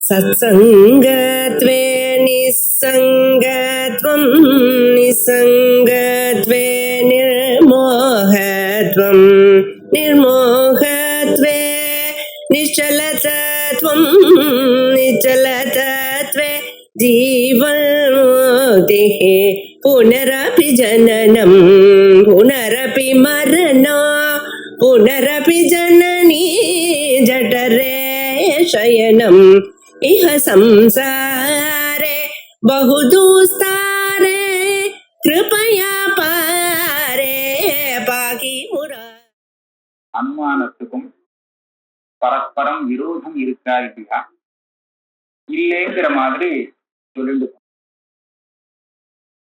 सत्सङ्गत्वे निस्सङ्गत्वं निस्सङ्गत्वे निर्मोहत्वं निर्मोहत्वे निश्चलतत्वं निश्चलतत्वे जीवन्मुक्तिः पुनरपि जननं पुनरपि मरणं पुनरपि जननी जठरे शयनम् इह संसारे बहुदुस्तारे कृपया पारे पाहि मुरा. அனுமானத்துக்கும் பரஸ்பரம் விரோதம் இருக்கா இல்லையா இல்லைங்கிற மாதிரி சொல்லிட்டு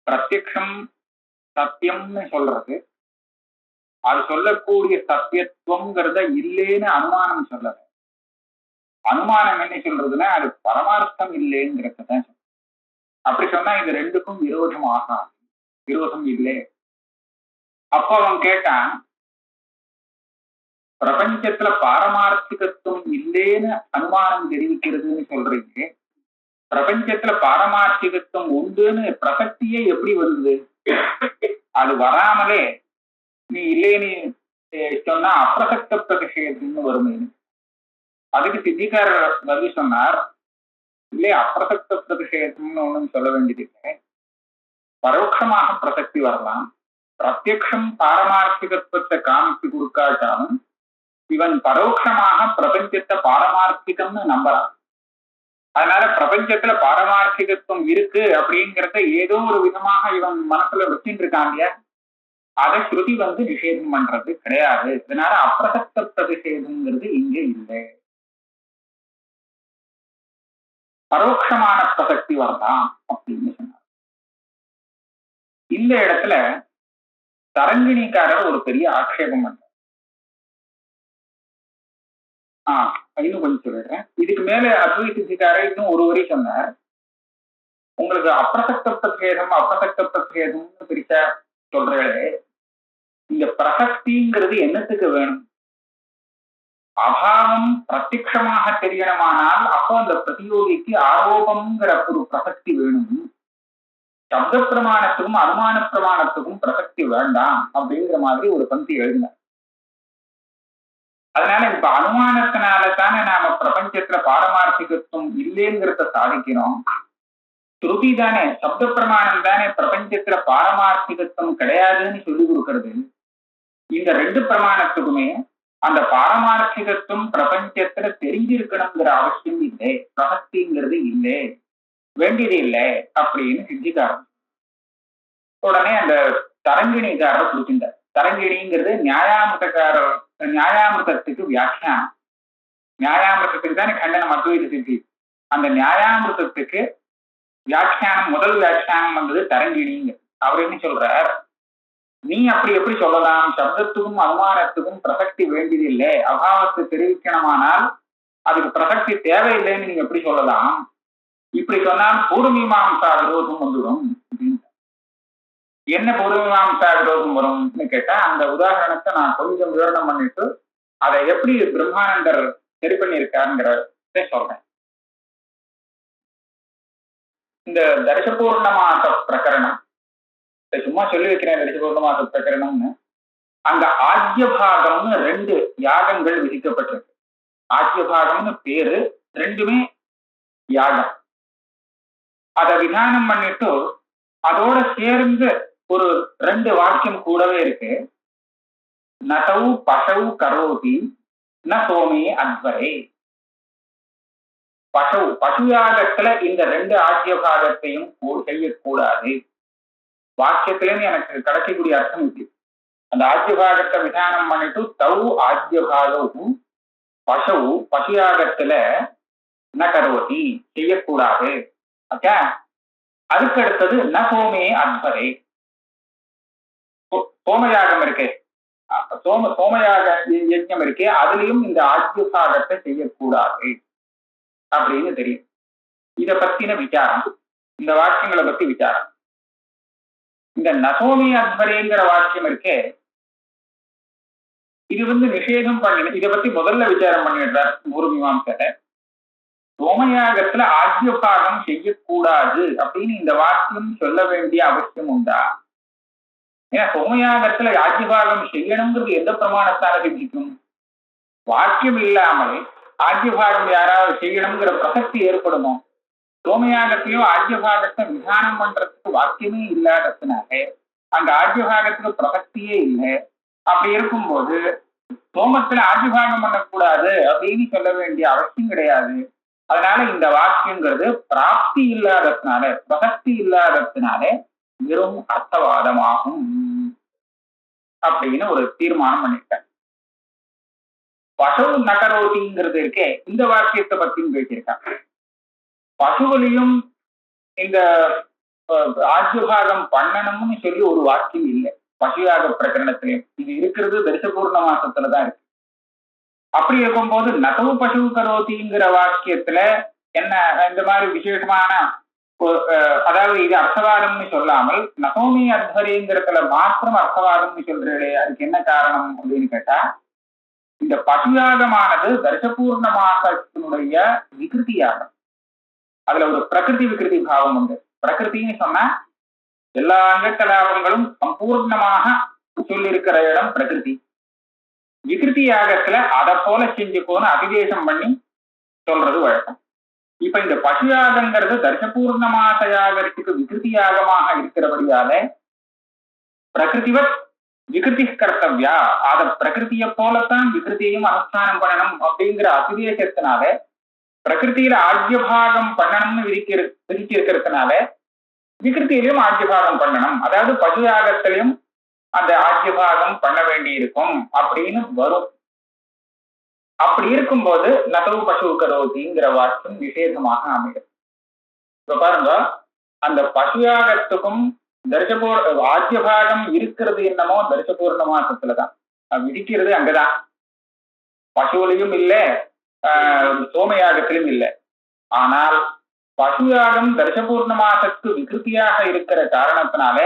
பிரத்யக்ஷம் சத்தியம்னு சொல்றது, அது சொல்லக்கூடிய சத்தியத்துவங்கிறத இல்லைன்னு அனுமானம் சொல்லல. அனுமானம் என்ன சொல்றதுன்னா அது பரமார்த்தம் இல்லைங்கிறதான். அப்படி சொன்னா இது ரெண்டுக்கும் விரோதம் ஆகாது, விரோதம் இல்லை. அப்ப அவன் கேட்டான், பிரபஞ்சத்துல பாரமார்த்திகத்துவம் இல்லைன்னு அனுமானம் தெரிவிக்கிறதுன்னு சொல்றீங்க, பிரபஞ்சத்துல பாரமார்த்திகத்துவம் உண்டுன்னு பிரசக்தியே எப்படி வருது? அது வராமலே நீ இல்லைன்னு சொன்னா அப்பிரசக்த பிரதிஷேதம்னு வருமே. அதுக்கு சித்திகாரர் பதில் சொன்னார், இல்லையே அப்பிரசக்த பிரதிஷேதம்னு ஒண்ணும் சொல்ல வேண்டியதில்லை, பரோட்சமாக பிரசக்தி வரலாம். பிரத்யக்ஷம் பாரமார்த்திகத்துவத்தை காமிச்சு கொடுக்காட்டாலும் இவன் பரோட்சமாக பிரபஞ்சத்தை பாரமார்த்திகம்னு நம்பலாம். அதனால பிரபஞ்சத்துல பாரமார்த்திகத்துவம் இருக்கு அப்படிங்கிறத ஏதோ ஒரு விதமாக இவன் மனசுல வச்சுட்டு இருக்காங்க. அதை ஸ்ருதி நிஷேதம் பண்றது கிடையாது. அதனால அப்பிரசக்த பிரதிஷேதம்ங்கிறது இங்க இல்லை, பரோட்சமான பிரசக்தி வரலாம் அப்படின்னு சொன்னார். இந்த இடத்துல தரங்கிணிக்காரர் ஒரு பெரிய ஆட்சேபம் பண்றார். இன்னும் கொஞ்சம் சொல்லிடுறேன். இதுக்கு மேல அத்வைத சித்திகாரர் இன்னும் ஒரு வரி சொன்னார். உங்களுக்கு அப்பிரசக்த பிரத்யேதம் அப்பிரசக்த பிரத்யேதம்னு பிரிச்சா சொல்றே, இந்த பிரசக்திங்கிறது என்னத்துக்கு வேணும்? அபாவம் பிரத்யக்ஷமாக தெரியணுமானால் அப்போ அந்த பிரதியோகிக்கு ஆரோபம்ங்கிற ஒரு பிரசக்தி வேணும். சப்த பிரமாணத்துக்கும் அனுமான பிரமாணத்துக்கும் பிரசக்தி வேண்டாம் அப்படிங்கிற மாதிரி ஒரு பந்தி எழுதினார். அதனால இப்ப அனுமானத்தினால தானே நாம பிரபஞ்சத்துல பாரமார்த்திகத்துவம் இல்லைங்கிறத சாதிக்கிறோம். ஸ்ருதி தானே, சப்த பிரமாணம் தானே பிரபஞ்சத்துல பாரமார்த்திகத்துவம் கிடையாதுன்னு சொல்லி கொடுக்கறது. இந்த ரெண்டு பிரமாணத்துக்குமே அந்த பாரமார்த்திகத்துவம் பிரபஞ்சத்துல தெரிஞ்சிருக்கணுங்கிற அவசியம் இல்லை, பிரசக்திங்கிறது இல்லை, வேண்டியது இல்லை அப்படின்னு சித்திக்காரன். உடனே அந்த தரங்கிணிக்காரர் பிடிச்சிருந்தார். தரங்கிணிங்கிறது நியாயாமிருதத்துக்கு வியாக்கியானம். நியாயாமிருதத்துக்கு தானே கண்டனம் அத்வைத சித்தி. அந்த நியாயாமிருதத்துக்கு வியாக்கியானம், முதல் வியாக்கியானம் வந்தது தரங்கிணிங்க. அவர் என்ன சொல்றார், நீ அப்படி எப்படி சொல்லலாம்? சப்தத்துக்கும் அனுமானத்துக்கும் பிரசக்தி வேண்டியது இல்லை, அபாவத்தை தெரிவிக்கணுமானால் அதுக்கு பிரசக்தி தேவையில்லைன்னு நீங்க எப்படி சொல்லலாம்? இப்படி சொன்னால் பூர்வமீமாம்சா விரோதம் வந்துடும். என்ன பூர்வமீமாம்சா விரோதம் வரும்னு கேட்டா, அந்த உதாரணத்தை நான் கொஞ்சம் விவரணம் பண்ணிட்டு அதை எப்படி பிரம்மானந்தர் சரி பண்ணியிருக்காருங்கிறத சொல்றேன். இந்த தரிசபூர்ணமாச பிரகரணம் சும்மா சொல்லி வைக்கிறேன். தரிசபூர்ணமாச பிரகரணம்னு அங்க ஆஜ்யபாகம்னு 2 யாகங்கள் விதிக்கப்பட்டிருக்கு. ஆஜ்யபாகம்னு பேரு, ரெண்டுமே யாகம். அதை விதானம் பண்ணிட்டு அதோட சேர்ந்து ஒரு 2 வாக்கியம் கூடவே இருக்கு. நசௌ பசௌ கரோதி ந சோமே அத்வரே. பசு யாகத்துல இந்த 2 ஆஜ்யபாகத்தையும் செய்யக்கூடாது. வாக்கியத்திலேருந்து எனக்கு கிடைக்கக்கூடிய அர்த்தம் இது. அந்த ஆஜ்யபாகத்தை விதானம் பண்ணிட்டு தௌ ஆஜ்யபாகவும் பசவு பசுயாகத்துல ந கரோதி செய்யக்கூடாது. ஓகே, அதுக்கு அடுத்தது ந சோமே அத்வரே. சோமயாகம் இருக்கே, சோமயாக யஜ்ஞம் இருக்கே, அதுலயும் இந்த ஆஜ்யபாகத்தை செய்யக்கூடாது அப்படின்னு தெரியும். இத பத்தின விசாரம், இந்த வாக்கியங்களை பத்தி விசாரம். இந்த நசோமி அத்வரேங்கிற வாக்கியம் இருக்கே, இது நிஷேதம் பண்ணி இதை பத்தி முதல்ல விசாரம் பண்ணிடுறார் பூர்வமீமாம்சை. சோமயாகத்துல ஆஜ்யபாகம் செய்யக்கூடாது அப்படின்னு இந்த வாக்கியம் சொல்ல வேண்டிய அவசியம் உண்டா? ஏன்னா சோமயாகத்துல ஆஜ்யபாகம் செய்யணுங்கிறது எந்த பிரமாணத்தால சித்திக்கும்? வாக்கியம் இல்லாமல் ஆஜ்யபாகம் யாராவது செய்யணுங்கிற பிரசக்தி ஏற்படுமோ? சோமயாகத்தையும் ஆஜ்யபாகத்தை விதானம் பண்றதுக்கு வாக்கியமே இல்லாததுனால அங்க ஆஜ்யபாகத்துக்கு பிரசக்தியே இல்லை. அப்படி இருக்கும்போது சோமத்துல ஆஜ்யபாகம் பண்ணக்கூடாது அப்படின்னு சொல்ல வேண்டிய அவசியம் கிடையாது. அதனால இந்த வாக்கியங்கிறது பிராப்தி இல்லாததுனால, பிரசக்தி இல்லாததுனால வெறும் அர்த்தவாதமாகும் அப்படின்னு ஒரு தீர்மானம் பண்ணிட்டேன். பசு நகரோட்டிங்கிறது இருக்கே, இந்த வாக்கியத்தை பத்தியும் பேசியிருக்காங்க. பசுவிலையும் இந்த ஆஜ்யபாகம் பண்ணணும்னு சொல்லி ஒரு வாக்கியம் இல்லை பசுயாக பிரகரணத்திலையும். இது இருக்கிறது தரிசபூர்ண மாசத்துலதான் இருக்கு. அப்படி இருக்கும்போது நசவு பசு கரோதிங்கிற வாக்கியத்துல என்ன இந்த மாதிரி விசேஷமான அதாவது இது அர்த்தவாதம்னு சொல்லாமல் நசோமி அத்வரிங்கிறதுல மாத்திரம் அர்த்தவாதம்னு சொல்றே, அதுக்கு என்ன காரணம் அப்படின்னு கேட்டா, இந்த பசுயாகமானது தரிசபூர்ண மாசத்தினுடைய விகிருதியாகும். அதுல ஒரு பிரகிருதி விகிருதி பாவம் உண்டு. பிரகிருத்தின்னு சொன்னா எல்லா அங்கக்கலாபங்களும் சம்பூர்ணமாக சொல்லியிருக்கிற இடம் பிரகிருதி. விகிருதி யாகத்துல அதை போல செஞ்சுக்கோன்னு அதிதேசம் பண்ணி சொல்றது வழக்கம். இப்ப இந்த பசுயாகங்கிறது தரிசபூர்ண மாச யாகத்துக்கு விகிருதி யாகமாக இருக்கிறபடியால பிரகிருதிவத் விகிருதி கர்த்தவ்யா, அத பிரகிருதியை போலத்தான் விகிருதியையும் அனுஷ்டானம் பண்ணணும் அப்படிங்கிற அதிதேசத்தினால பிரகிருத்தியில ஆஜ்யபாகம் பண்ணணும்னு விதிச்சிருக்கிறதுனால விகிருத்தியிலையும் ஆஜ்யபாகம் பண்ணணும், அதாவது பசுயாகத்திலையும் அந்த ஆஜ்யபாகம் பண்ண வேண்டி இருக்கும் அப்படின்னு வரும். அப்படி இருக்கும்போது நசவு பசு கரோதிங்கிற வாக்கியம் நிஷேதமாக அமையும். இப்ப பாருங்க, அந்த பசுயாகத்துக்கும் ஆஜ்யபாகம் இருக்கிறது என்னமோ தரிசபூர்ண மாசத்துலதான் விதிக்கிறது, அங்கதான். பசுவிலையும் இல்லை, சோமயாகத்திலும் இல்லை. ஆனால் பசுயாகம் தரிசபூர்ண மாசத்துக்கு விகிருத்தியாக இருக்கிற காரணத்தினால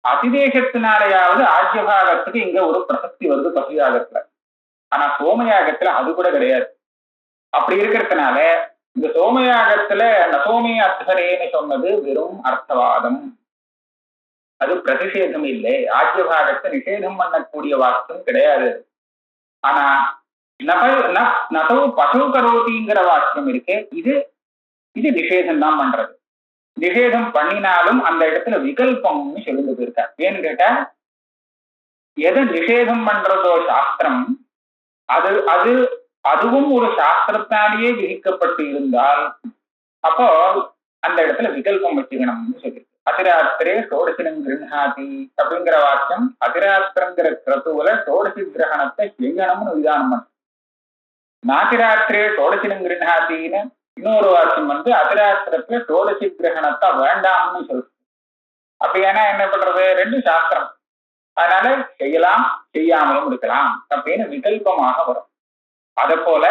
அதிதேசத்தினாலேயாவது ஆஜ்யபாகத்துக்கு இங்க ஒரு பிரசக்தி வருது பசுயாகத்துல. ஆனா சோமயாகத்துல அது கூட கிடையாது. அப்படி இருக்கிறதுனால இந்த சோமயாகத்துல நசோமி அத்வரேன்னு சொன்னது வெறும் அர்த்தவாதம், அது பிரதிஷேதம் இல்லை. ஆஜ்யபாகத்தை நிஷேதம் பண்ணக்கூடிய வாக்கியம் கிடையாது. ஆனா நசவு பசு கரோதிங்கிற வாக்கியம் இருக்கே, இது நிஷேதம் தான் பண்றது. நிஷேதம் பண்ணினாலும் அந்த இடத்துல விகல்பம்னு சொல்லிட்டு போயிருக்கா. ஏன்னு கேட்டா, எதை நிஷேதம் பண்றதோ சாஸ்திரம், அதுவும் ஒரு சாஸ்திரத்தாலேயே விதிக்கப்பட்டு இருந்தால் அப்போ அந்த இடத்துல விகல்பம் வச்சுக்கணும்னு சொல்லியிருக்கு. அதிராத்திரே சோடசினம் கிருஹாதி அப்படிங்கிற வாக்கியம் அதிராத்திரங்கிற கிரத்துவல சோடசி கிரகணத்தை செய்யணும்னு விதானம் பண்ண. நாதிராத்திரே சோடசினம் கிருஹாத்தின்னு இன்னொரு வாக்கியம் அதிராத்திரத்துல சோடசி கிரகணத்தை வேண்டாம்னு சொல்லுது. அப்படியானா என்ன பண்றது? ரெண்டு சாஸ்திரம், அதனால செய்யலாம் செய்யாமலும் இருக்கலாம் அப்படின்னு விகல்பமாக வரும். அத போல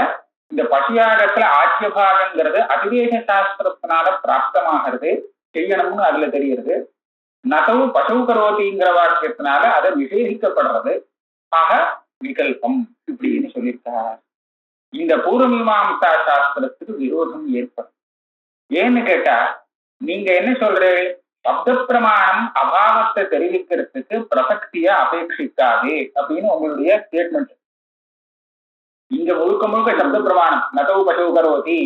இந்த பசுயாகத்துல ஆஜ்யபாகங்கிறது அதிதேச சாஸ்திரத்தினால பிராப்தமாகிறது, செய்யணும்னு அதுல தெரியுது. நசவு பசு கரோதிங்கிற வாக்கியத்தினால அதை நிஷேதிக்கப்படுறது, ஆக விகல்பம் இப்படின்னு சொல்லியிருக்கார். இந்த பூர்வமீமாம்சா சாஸ்திரத்துக்கு விரோதம் ஏற்படும். ஏன்னு கேட்டா, நீங்க என்ன சொல்றீங்க? சப்த பிரமாணம் அபாவத்தை தெரிவிக்கிறதுக்கு பிரசக்திய அபேட்சிக்காது அப்படின்னு உங்களுடைய ஸ்டேட்மெண்ட். இங்க முழுக்க முழுக்க சப்த பிரமாணம் நசவு பசு கரோதி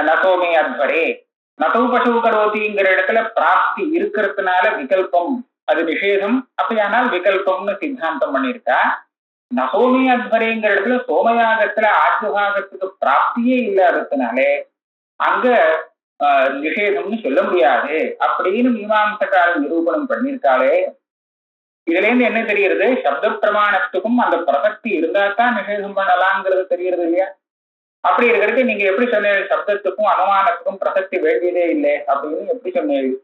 நசோமே அத்வரே, நசவு பசு கரோதிங்கிற இடத்துல பிராப்தி இருக்கிறதுனால விகல்பம், அது நிஷேதம். அப்படியானால் விகல்பம்னு சித்தாந்தம் பண்ணியிருக்கா. நசோமி அத்வரேங்கிற இடத்துல சோமயாகத்துல ஆஜ்யபாகத்துக்கு பிராப்தியே இல்லாததுனாலே அங்க நிஷேதம்னு சொல்ல முடியாது அப்படின்னு மீமாம்சக்காரன் நிரூபணம் பண்ணியிருக்காளே. இதுல இருந்து என்ன தெரியுது? சப்த பிரமாணத்துக்கும் அந்த பிரசக்தி இருந்தாதான் நிஷேதம் பண்ணலாங்கிறது தெரியுது இல்லையா? அப்படி இருக்கிறது நீங்க எப்படி சொன்னீங்க? சப்தத்துக்கும் அனுமானத்துக்கும் பிரசக்தி வேண்டியதே இல்லை அப்படின்னு எப்படி சொன்னீங்க?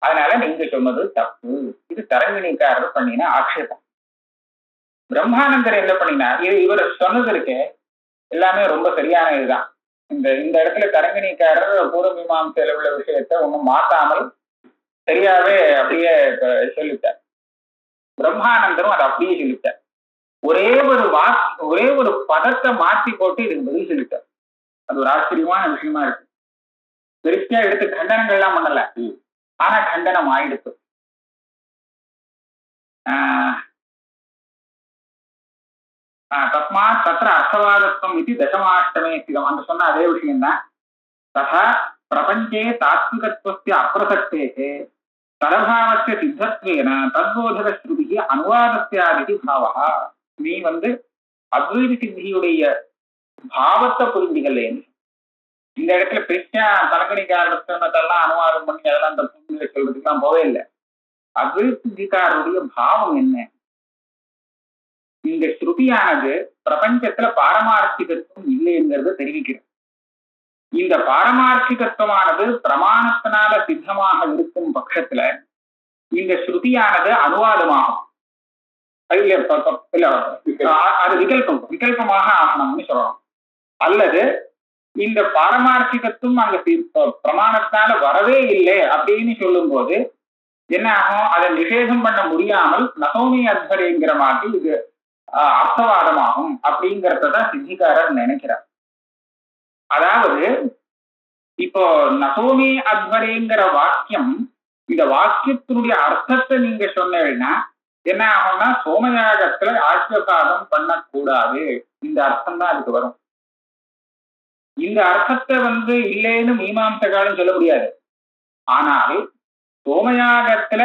அதனால நீங்க சொன்னது தப்பு. இது தரங்கிணிக்காரர் பண்ணின ஆக்ஷேபம். பிரம்மானந்தர் என்ன பண்ணினா, இவர் சொன்னது இருக்கே எல்லாமே ரொம்ப சரியான இதுதான். இந்த இடத்துல தரங்கிணிக்காரர் பூர்வமீமாம்சையில உள்ள விஷயத்த ஒன்னும் மாத்தாமல் சரியாவே அப்படியே சொல்லிட்டார். பிரம்மானந்தரும் அதை அப்படியே சொல்லிட்டார். ஒரே ஒரு பதத்தை மாற்றி போட்டு இதுக்கு பதில் சொல்லிட்டார். அது ஒரு ஆச்சரியமான விஷயமா இருக்கு. பெருசா எடுத்து கண்டனங்கள்லாம் பண்ணல, ஆனா கண்டனம் ஆயிடுத்து. தஸ்மாத் தத்திர அர்த்தவாதத்துவம் இது தசமாஷ்டமே ஸ்திதம். அந்த சொன்ன அதே விஷயம்தான். ததா பிரபஞ்சே தாத்விகத்துவஸ்ய அப்பிரசக்தேः தரபாவஸ்ய சித்தத்வேன தத்போதக ஸ்ருதி அனுவாதஸ்யாதிதி பாவः. நீ அத்வைத சித்தியுடைய பாவத்தை புரிஞ்சுக்கலேன்னு. இந்த இடத்துல பெருசா தலக்கணிக்காரத்தெல்லாம் அனுவாதம் பண்ணி அதெல்லாம் அந்த புரிஞ்சு சொல்றதுக்கெல்லாம் போவே இல்லை. அத்வைத சித்திக்காரருடைய பாவம் என்ன? இந்த ஸ்ருதியானது பிரபஞ்சத்துல பாரமார்த்திகத்துவம் இல்லைங்கிறத தெரிவிக்கிறது. இந்த பாரமார்த்திகத்துவமானது பிரமாணத்தினால சித்தமாக இருக்கும் பட்சத்துல இந்த ஸ்ருதியானது அனுவாதமாகும். அது விகல்பமாக ஆகணும்னு சொல்லணும். அல்லது இந்த பாரமார்த்திகத்துவம் அங்க பிரமாணத்தினால வரவே இல்லை அப்படின்னு சொல்லும் போது என்ன ஆகும்? அதை நிஷேதம் பண்ண முடியாமல் நசோமி அத்வரேங்கிற மாதிரி இது அர்த்தவாதமாகும் அப்படிங்கிறதான் சித்திகாரர் நினைக்கிறார். அதாவது இப்போ நசோமி அத்வரேங்கிற வாக்கியம், இந்த வாக்கியத்தினுடைய அர்த்தத்தை நீங்க சொன்னீங்கன்னா என்ன ஆகும்னா சோமயாகத்துல ஆட்சியபாதம் பண்ணக்கூடாது, இந்த அர்த்தம் தான் அதுக்கு வரும். இந்த அர்த்தத்தை இல்லைன்னு மீமாம்சகாலும் சொல்ல முடியாது. ஆனால் சோமயாகத்துல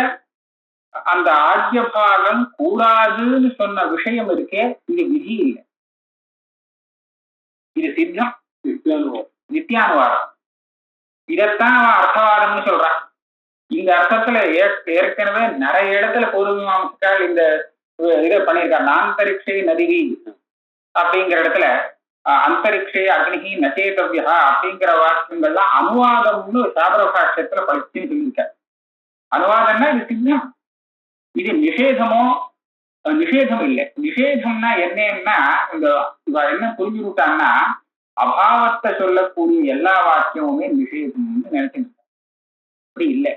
அந்த ஆஜ்யபாகம் கூடாதுன்னு சொன்ன விஷயம் இருக்கே, இது விதி இல்லை, இது சித்தம், நித்தியானுவாதம். இதைத்தான் அவன் அர்த்தவாதம்னு சொல்றான். இந்த அர்த்தத்துல ஏற்கனவே நிறைய இடத்துல பூர்வமீமாம்சகால் இந்த இதை பண்ணியிருக்காங்க. அந்தரிக்ஷை நதிவி அப்படிங்கிற இடத்துல அந்தரிக்ஷை அக்னிகி நச்சேதவ்யா அப்படிங்கிற வாக்கியங்கள்லாம் அனுவாதம்னு சாபரபாஷ்யத்துல படிச்சுன்னு சொல்லியிருக்காரு. அனுவாதம்னா இது சித்தம், இது நிஷேதமோ நிஷேதம் இல்லை. நிஷேதம்னா என்னன்னா இவ என்ன புரிஞ்சுட்டாங்கன்னா அபாவத்தை சொல்லக்கூடிய எல்லா வாக்கியமுமே நிஷேதம்னு நினைச்சுட்டு. அப்படி இல்லை,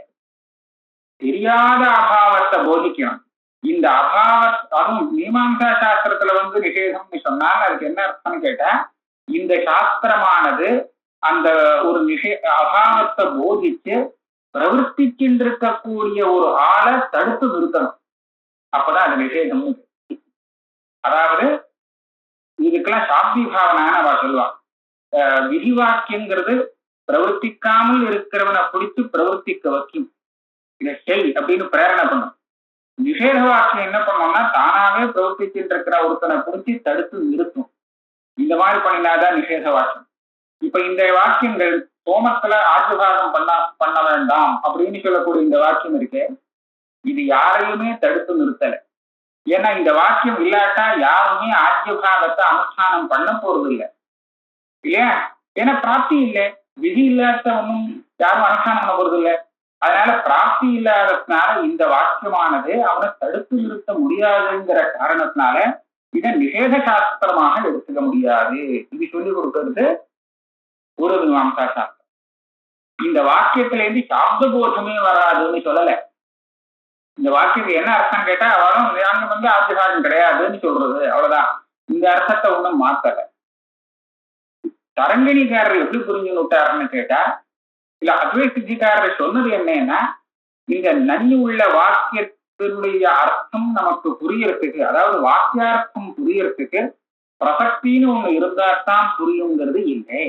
தெரியாத அபாவத்தை போதிக்கணும். இந்த அதுவும் மீமாம்சா சாஸ்திரத்துல நிஷேதம்னு சொன்னால் அதுக்கு என்ன அர்த்தம்னு கேட்டா, இந்த சாஸ்திரமானது அந்த ஒரு அபாவத்தை போதிச்சு பிரவர்த்திச்சுருக்கக்கூடிய ஒரு ஆளை தடுத்து நிறுத்தணும். அப்பதான் அது நிஷேதம். அதாவது இதுக்கெல்லாம் சாப்தி பாவனான்னு அவ சொல்லுவான். விதி வாக்கியங்கிறது பிரவர்த்திக்காமல் இருக்கிறவனை பிடிச்சு பிரவர்த்திக்க வைக்கும், இதை செய் அப்படின்னு பிரேரணை பண்ணும். நிஷேத வாக்கியம் என்ன பண்ணோம்னா தானாவே பிரவர்த்திச்சுட்டு இருக்கிற ஒருத்தனை பிடிச்சி தடுத்து நிறுத்தும். இந்த மாதிரி பண்ணினாதான் நிஷேத வாக்கியம். இப்ப இந்த வாக்கியங்கள் சோமத்துல ஆஜ்யபாகம் பண்ண வேண்டாம் அப்படின்னு சொல்லக்கூடிய இந்த வாக்கியம் இருக்கு, இது யாரையுமே தடுத்து நிறுத்தல. ஏன்னா இந்த வாக்கியம் இல்லாட்டா யாருமே ஆஜ்யபாகத்தை அனுஷ்டானம் பண்ண போறது இல்லை இல்லையா? ஏன்னா பிராப்தி இல்லை, விதி இல்லாத ஒன்றும் யாரும் அனுஷ்டானம் பண்ண போறது இல்லை. அதனால பிராப்தி இல்லாததுனால இந்த வாக்கியமானது அவனை தடுத்து நிறுத்த முடியாதுங்கிற காரணத்தினால இதை நிஷேத சாஸ்திரமாக எடுத்துக்க முடியாது. இது சொல்லிக் கொடுக்கிறது ஒரு மீமாம்சா சாஸ்திரம். இந்த வாக்கியத்துல இருந்து சாப்த போதமே வராதுன்னு சொல்லல. இந்த வாக்கியத்துக்கு என்ன அர்த்தம் கேட்டா அவளும் அங்க ஆஜ்யபாகம் கிடையாதுன்னு சொல்றது, அவ்வளவுதான். இந்த அர்த்தத்தை ஒண்ணும் மாத்தல. தரங்கிணிக்காரர் எப்படி புரிஞ்சுன்னு விட்டாருன்னு கேட்டா, இல்ல அத்வைத சித்திக்காரர் சொன்னது என்னன்னா, இந்த நன்மை உள்ள வாக்கியத்தினுடைய அர்த்தம் நமக்கு புரியறதுக்கு, அதாவது வாக்கியார்த்தம் புரியறதுக்கு பிரசக்தின்னு ஒண்ணு இருந்தால்தான் புரியுங்கிறது இல்லை.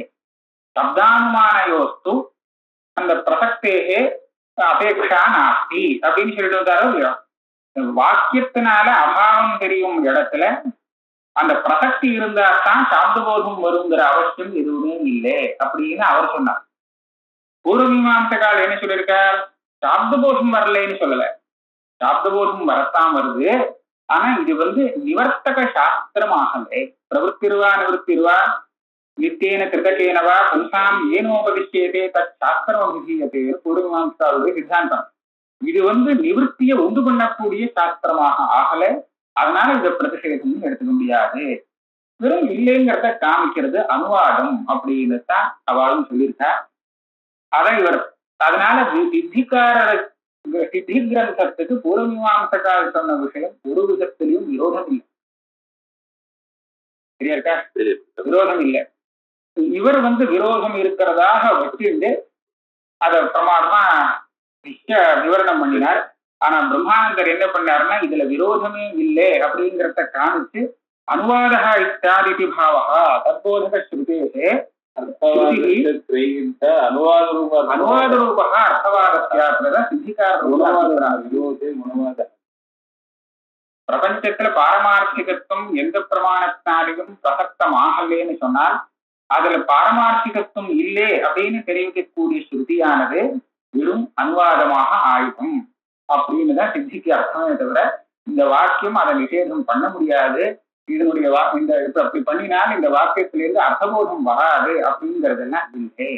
சப்தானுமான யோஸ்து அந்த பிரசக்தேகே அபேட்சா நாஸ்தி அப்படின்னு சொல்லிட்டு வந்தாரோ இல்லையோ. வாக்கியத்தினால அபாவம் தெரியும் இடத்துல அந்த பிரசக்தி இருந்தால்தான் சாப்தபோதம் வருங்கிற அவசியம் எதுவுமே இல்லை அப்படின்னு அவர் சொன்னார். பூர்வமீமாம்சகால் என்ன சொல்லியிருக்கார்? சாப்தபோதம் வரலன்னு சொல்லல, சாப்தபோதம் வரத்தான் வருது. ஆனா இது நிவர்த்தக சாஸ்திரமாகவே பிரவருத்திருவா நிவர்த்திருவா நித்தியேன கிருதகேனவா பும்சாம் ஏனோபதிஷ்யேதே தத் சாஸ்திரம் அபிதீயதே பூர்வமீமாம்சாவுடைய சித்தாந்தம். இது நிவர்த்தியை உண்டு பண்ணக்கூடிய சாஸ்திரமாக ஆகல, அதனால இந்த பிரதிஷேதம் எடுத்துக்க முடியாது. வெறும் இல்லைங்கிறத காமிக்கிறது அனுவாதம் அப்படின்னு தான் அவளும் சொல்லியிருக்கா. அதை அதனால சித்தி கிரந்தத்துக்கு பூர்வமீமாம்சகால் சொன்ன விஷயம் ஒரு விதத்திலையும் விரோதம் இல்லை. சரியா இருக்கா? விரோதம் இல்லை. இவர் விரோதம் இருக்கிறதாக வச்சுட்டு அத பிரமாதமா விவரணம் பண்ணினார். ஆனா பிரம்மானந்தர் என்ன பண்ணாருன்னா இதுல விரோதமே இல்லை அப்படிங்கிறத காமிச்சு அனுவாதக இத்தியாதி பாவகா தற்போதக ஸ்ருதேகே அனுவாத ரூபக அர்த்தவாதஸ்யாத்ரத சித்திகார பிரபஞ்சத்துல பாரமார்த்திகத்துவம் எந்த பிரமாணத்தினாலையும் பிரசக்தமாகலேன்னு சொன்னால் அதுல பாரமார்த்திகத்துவம் இல்லை அப்படின்னு தெரிவிக்கக்கூடிய ஸ்ருதியானது வெறும் அனுவாதமாக ஆயுதம் அப்படின்னுதான் சித்திக்கு அர்த்தமே தவிர இந்த வாக்கியம் அதை நிஷேதம் பண்ண முடியாது. இதனுடைய இந்த அப்படி பண்ணினால் இந்த வாக்கியத்திலிருந்து அர்த்தபோதம் வராது அப்படிங்கிறதுலாம் இல்லை.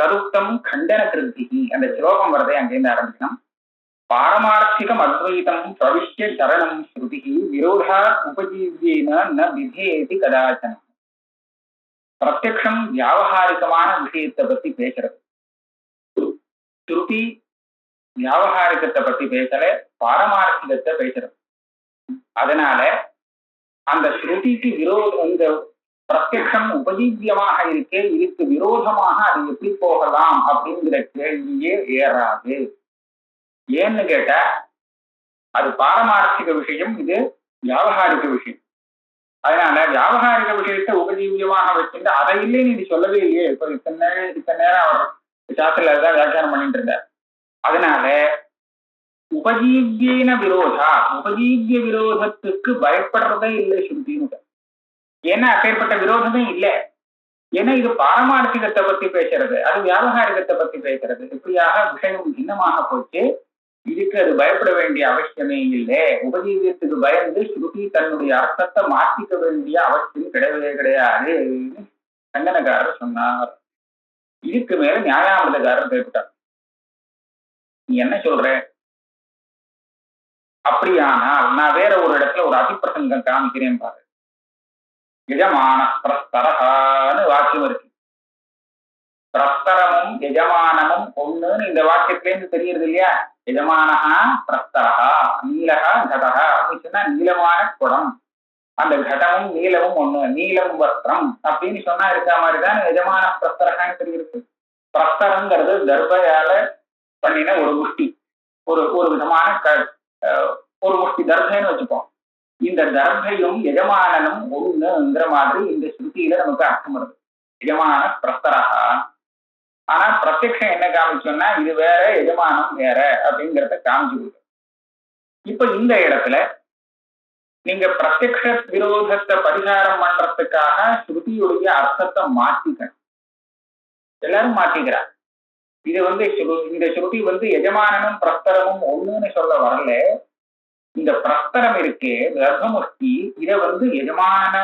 தருப்தம் கண்டன கிருத்தி அந்த ஸ்லோகம் வரதை அங்கேருந்து ஆரம்பிக்கணும். பாரமார்த்திகம் அத்வைதம் பிரவிஷ்ய சரணம் ஸ்ருதி விரோதா உபஜீவியேன ந விதேதி கதாச்சனம். பிரத்யக்ஷம் வியாவகாரிகமான விஷயத்தை பத்தி பேசுறது, ஸ்ருதி வியாவகாரிகத்தை பத்தி பேசல, பாரமார்த்திகத்தை பேசுறது. அதனால அந்த ஸ்ருதிக்கு விரோதம், இந்த பிரத்யக்ஷம் உபஜீவியமாக இருக்கே, இதுக்கு விரோதமாக அது எப்படி போகலாம் அப்படிங்கிற கேள்வியே ஏறாது. ஏன்னு கேட்டா அது பாரமார்த்திக விஷயம், இது வியாவகாரிக விஷயம். அதனால வியாவகாரிக விஷயத்தை உபஜீவியமாக வச்சுட்டு அதை இல்லைன்னு இது சொல்லவே இல்லையே. இப்போ இத்தனை நேரம் அவர் சாஸ்திரத்துல தான் வியாக்கியானம் பண்ணிட்டு இருந்தார். அதனால உபஜீவியன விரோதா, உபஜீவிய விரோதத்துக்கு பயப்படுறதே இல்லை ஸ்ருதின்னு. ஏன்னா அப்பேற்பட்ட விரோதமே இல்லை. ஏன்னா இது பாரமார்த்திகத்தை பத்தி பேசுறது, அது வியாவகாரிகத்தை பத்தி பேசுறது. இப்படியாக விஷயம் பின்னமாக போச்சு. இதுக்கு அது பயப்பட வேண்டிய அவசியமே இல்லை. உபஜீவியத்துக்கு பயந்து ஸ்ருதி தன்னுடைய அர்த்தத்தை மாற்றிக்க வேண்டிய அவசியம் கிடையவே கிடையாது கண்டனக்காரர் சொன்னார். இதுக்கு மேல நியாயாமிர்தக்காரர் கேட்டார், நீ என்ன சொல்ற? அப்படியானால் நான் வேற ஒரு இடத்துல ஒரு அதிப்பிரசங்கம் காமிக்கிறேன் பாரு. எஜமான பிரஸ்தரகான்னு வாக்கியம் இருக்கு. பிரஸ்தரமும் எஜமானமும் ஒண்ணுன்னு இந்த வாக்கியத்திலேருந்து தெரியுது இல்லையா? எஜமானஹா பிரஸ்தரஹா நீலகா கடகா அப்படின்னு சொன்னா நீளமான குடம், அந்த கடமும் நீளமும் ஒண்ணு, நீலம் வஸ்திரம் அப்படின்னு சொன்னா இருக்க மாதிரிதான் எஜமான பிரஸ்தரகான்னு தெரியுது. பிரஸ்தரங்கிறது தர்பையால பண்ணின ஒரு முஷ்டி, ஒரு விதமான ஒரு முஷ்டி தர்பைன்னு வச்சுப்போம். இந்த தர்பையும் எஜமானனும் ஒண்ணுங்கிற மாதிரி இந்த ஸ்ருதியில நமக்கு அர்த்தம் வருது. எஜமான பிரஸ்தரஹா. ஆனா பிரத்யக்ஷம் என்ன காமிச்சோம்னா இது வேற எஜமானம் வேற அப்படிங்கிறத காமிச்சு கொடுக்கும். இப்ப இந்த இடத்துல நீங்க பிரத்யக்ஷ விரோதத்தை பரிகாரம் பண்றதுக்காக ஸ்ருதியுடைய அர்த்தத்தை மாத்திக்கணும். எல்லாரும் மாத்திக்கிறார். இது இந்த ஸ்ருதி எஜமானனும் பிரஸ்தரமும் ஒண்ணுன்னு சொல்ல வரல. இந்த பிரஸ்தரம் இருக்கே கர்ப்பமுஷ்டி, இதை எஜமான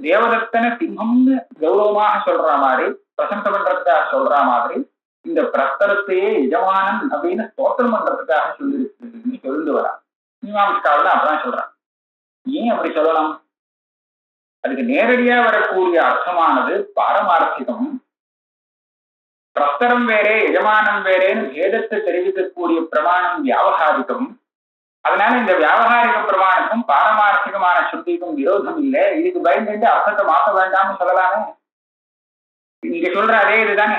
தேவதத்தன சிம்மம்னு கௌரவமாக சொல்ற மாதிரி, பிரசம்சை பண்றதுக்காக சொல்ற மாதிரி இந்த பிரஸ்தரத்தையே எஜமானன் அப்படின்னு ஸ்தோத்திரம் பண்றதுக்காக சொல்லிருக்கு சொல்லிட்டு வரா. மீமாம்சாவில் அப்படிதான் சொல்றான். ஏன் அப்படி சொல்லலாம்? அதுக்கு நேரடியா வரக்கூடிய அர்த்தமானது பாரமார்த்திகம். பிரஸ்தரம் வேறே எஜமானம் வேறேன்னு பேதத்தை தெரிவிக்கக்கூடிய பிரமாணம் வியாவகாரிகம். அதனால இந்த வியாவகாரிக பிரமாணத்துக்கும் பாரமார்த்திகமான ஸ்ருதிக்கும் விரோதம் இல்லை. இதுக்கு பயந்து அர்த்தத்தை மாற்ற வேண்டாம்னு சொல்லலாமே. இங்க சொல்ற அதே இதுதானே,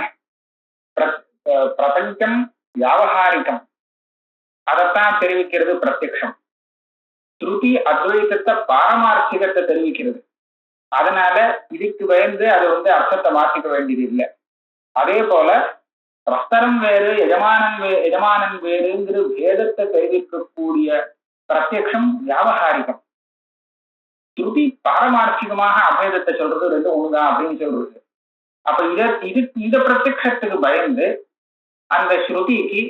பிரபஞ்சம் வியாவகாரிகம், அதைத்தான் தெரிவிக்கிறது பிரத்யக்ஷம். ஸ்ருதி அத்வைதத்தை பாரமார்த்திகத்தை தெரிவிக்கிறது. அதனால இதுக்கு பயந்து அதை அர்த்தத்தை மாற்றிக்க வேண்டியது இல்லை. அதே போல பிரஸ்தரம் வேறு எஜமானன் வேறுங்கிற பேதத்தை தெரிவிக்கக்கூடிய பிரத்யக்ஷம் வியாவகாரிகம். ஸ்ருதி பாரமார்த்திகமாக அபேதத்தை சொல்றது ரெண்டும் ஒண்ணுதான் அப்படின்னு சொல்றது. அப்ப இந்த பிரத்யக்ஷத்துக்கு பயந்து அந்த ஸ்ருதிக்கு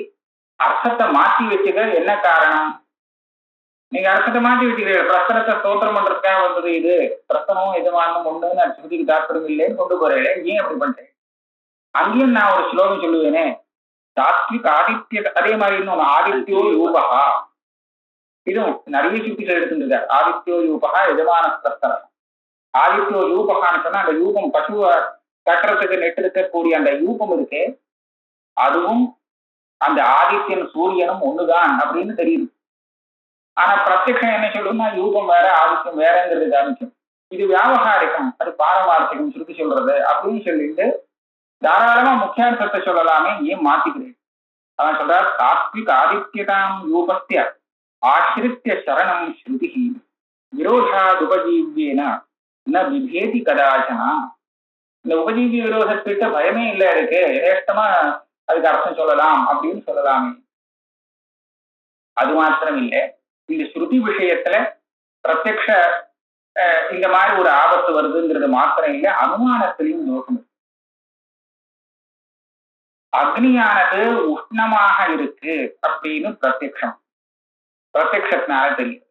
அர்த்தத்தை மாற்றி வச்சுக்க என்ன காரணம்? நீங்க அர்த்தத்தை மாற்றி வச்சுக்கிறீங்க. பிரஸ்தரத்தை ஸ்தோத்திரம் பண்றதுக்காக வந்தது இது, பிரஸ்தனமும் எஜமானமும் ஒண்ணுன்னு ஸ்ருதிக்கு தாற்பயம் இல்லைன்னு கொண்டு போறேன். ஏன் அப்படி பண்றேன்? அங்கேயும் நான் ஒரு ஸ்லோகம் சொல்லுவேனே, சாத்விக் ஆதித்ய, அதே மாதிரி இன்னொன்னு ஆதித்யோ யூபகா. இதுவும் நிறைய சுத்திகள் எடுத்துருக்காரு. ஆதித்யோ யூபகா எஜமான பிரஸ்தரம். ஆதித்யோ யூபகான்னு சொன்னா அந்த யூபம் பசுவை கட்டுறதுக்கு நெட்டிருக்கக்கூடிய அந்த யூபம் இருக்கு, அதுவும் அந்த ஆதித்யன் சூரியனும் ஒண்ணுதான் அப்படின்னு தெரியுது. ஆனா பிரத்யக்ஷம் என்ன சொல்லுன்னா யூபம் வேற ஆதித்யம் வேறங்கிறது காமிக்கும். இது வியாபகாரிகம், அது பாரமார்த்திகம் சுருக்கி சொல்றது அப்படின்னு சொல்லிட்டு தாராளமா முக்கியார்த்தத்தை சொல்லலாமே, ஏன் மாத்திக்கிறேன்? அவன் சொல்றார், தாத்விக் ஆதித்யதாம் யூபஸ்ய ஆசிரித்ய சரணம் ஸ்ருதி விரோதாதுபஜீவியேன ந விபேதி கதாச்சனா. இந்த உபஜீவி விரோதத்திட்ட பயமே இல்லை இருக்கு, யதேஷ்டமா அதுக்கு அர்த்தம் சொல்லலாம் அப்படின்னு சொல்லலாமே. அது மாத்திரம் இல்லை, இந்த ஸ்ருதி விஷயத்துல பிரத்யக்ஷ இந்த மாதிரி ஒரு ஆபத்து வருதுங்கிறது மாத்திரம் இல்லை, அனுமானத்திலையும் தோஷம். அக்னியானது உஷ்ணமாக இருக்கு அப்படின்னு பிரத்யக்ஷத்தினால தெரியுது.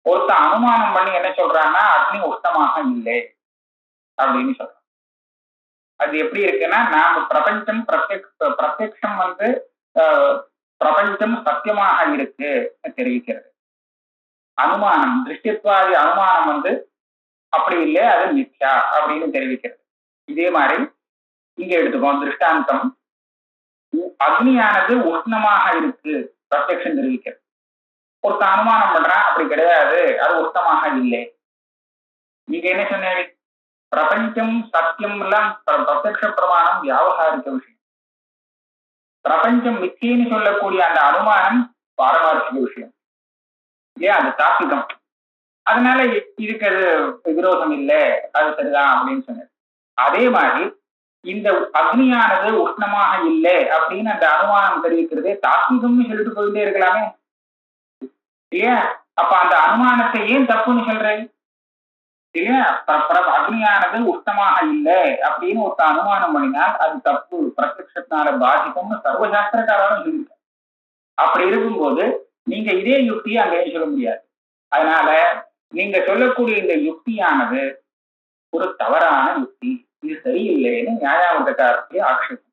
ஒருத்த அனுமானம் பண்ணி என்ன சொல்றான்னா அக்னி உஷ்ணமாக இல்லை அப்படின்னு சொல்றான். அது எப்படி இருக்குன்னா, நாம பிரபஞ்சம் பிரத்யக்ஷம் பிரபஞ்சம் சத்தியமாக இருக்கு தெரிவிக்கிறது. அனுமானம் திருஷ்டித்வாதி அனுமானம் அப்படி இல்லை, அது மித்யா அப்படின்னு தெரிவிக்கிறது. இதே மாதிரி இங்க எடுத்துக்கோம் திருஷ்டாந்தம், அக்னியானது உஷ்ணமாக இருக்கு பிரத்யக்ஷம் தெரிவிக்கிறது. ஒருத்த அனுமானம் பண்றான் அப்படி கிடையாது, அது உஷ்ணமாக இல்லை. நீங்க என்ன சொன்னீங்க? பிரபஞ்சம் சத்தியம் எல்லாம் பிரத்யக்ஷ பிரமாணம் வியாபகாரிக்க விஷயம். பிரபஞ்சம் மித்தின்னு சொல்லக்கூடிய அந்த அனுமானம் பாரமார்த்திக விஷயம், ஏன் அது தாத்விகம். அதனால இதுக்கு அது விரோதம் இல்லை, அது சரிதான் அப்படின்னு சொன்னது. அதே மாதிரி இந்த அக்னியானது உஷ்ணமாக இல்லை அப்படின்னு அந்த அனுமானம் தெரிவிக்கிறதே தாத்விகம்னு சொல்லிட்டு போயிட்டே இருக்கலாமே இல்லையா? அப்ப அந்த அனுமானத்தை ஏன் தப்புன்னு சொல்றேன் இல்லையா? அக்னியானது உஷ்ணமாக இல்லை அப்படின்னு ஒரு அனுமானம் பண்ணினால் அது தப்பு, பிரத்யக்ஷத்தினால பாதிக்கும்னு சர்வசாஸ்திரக்காரரும் சொல்லியிருக்க. அப்படி இருக்கும்போது நீங்க இதே யுக்தியை அங்கேயும் சொல்ல முடியாது. அதனால நீங்க சொல்லக்கூடிய இந்த யுக்தியானது ஒரு தவறான யுக்தி, இது சரியில்லைன்னு நியாயாமத்தக்காரருடைய ஆட்சேபம்.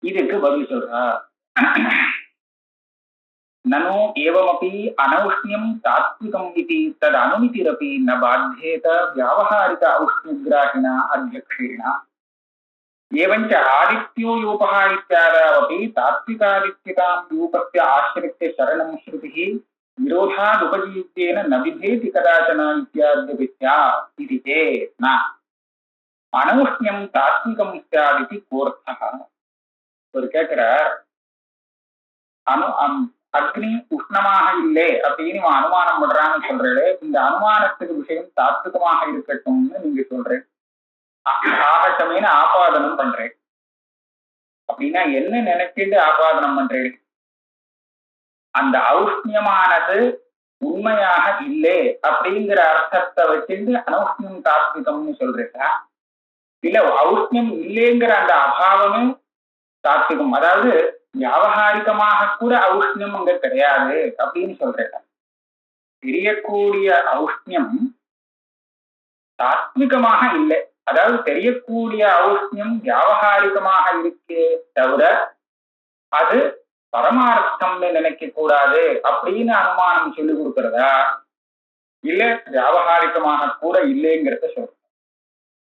இதுக்கு பதில் சொல்றார், நனோ ஏவமபி அனௌஷ்ணியம் தாத்விகம் இதி தத் அனுமிதிரபி ந பாத்யேத வியாவஹாரிக ஔஷ்ணியகிராஹிணா அத்தியக்ஷேணா ஏவஞ்ச ஆதித்யோ யூபஹ இத்யாதவபி தாத்விகாதித்யதாம் யூபஸ்ய ஆசிரித்ய சரணம் ஸ்ருதிஹி விரோதாதுபஜீவ்யேன ந விபேதி கதாச்சன இத்யாத்யபித்யா இதி சேத் ந அனௌஷ்ணியம் தாத்விகம் ஸ்யாதிதி கோர்த்தः. ஒரு கேட்கிறார், அக்னி உஷ்ணமாக இல்லை அப்படின்னு அனுமானம் பண்றான்னு சொல்றே, இந்த அனுமானத்துக்கு விஷயம் தாத்விகமாக இருக்கட்டும்னு நீங்க சொல்றேன், ஆகட்டமேனு ஆபாதனம் பண்றேன். அப்படின்னா என்ன நினைச்சிட்டு ஆபாதனம் பண்றேன்? அந்த ஔஷ்ணியமானது உண்மையாக இல்லை அப்படிங்கிற அர்த்தத்தை வச்சுட்டு அனௌஷ்ணியம் தாத்விகம்னு சொல்றீங்களா? இல்ல ஔஷ்ணியம் இல்லைங்கிற அந்த அபாவமே தாத்விகம், அதாவது வியாவகாரிகமாக கூட ஔஷ்ணியம் அங்க கிடையாது அப்படின்னு சொல்றேன். தெரியக்கூடிய ஔஷ்ணியம் தாத்விகமாக இல்லை, அதாவது தெரியக்கூடிய ஔஷ்ணியம் வியாவகாரிகமாக இருக்கே தவிர அது பரமார்த்தம்னு நினைக்க கூடாது அப்படின்னு அனுமானம் சொல்லி கொடுக்கிறதா, இல்ல வியாவகாரிகமாக கூட இல்லைங்கிறத சொல்ற.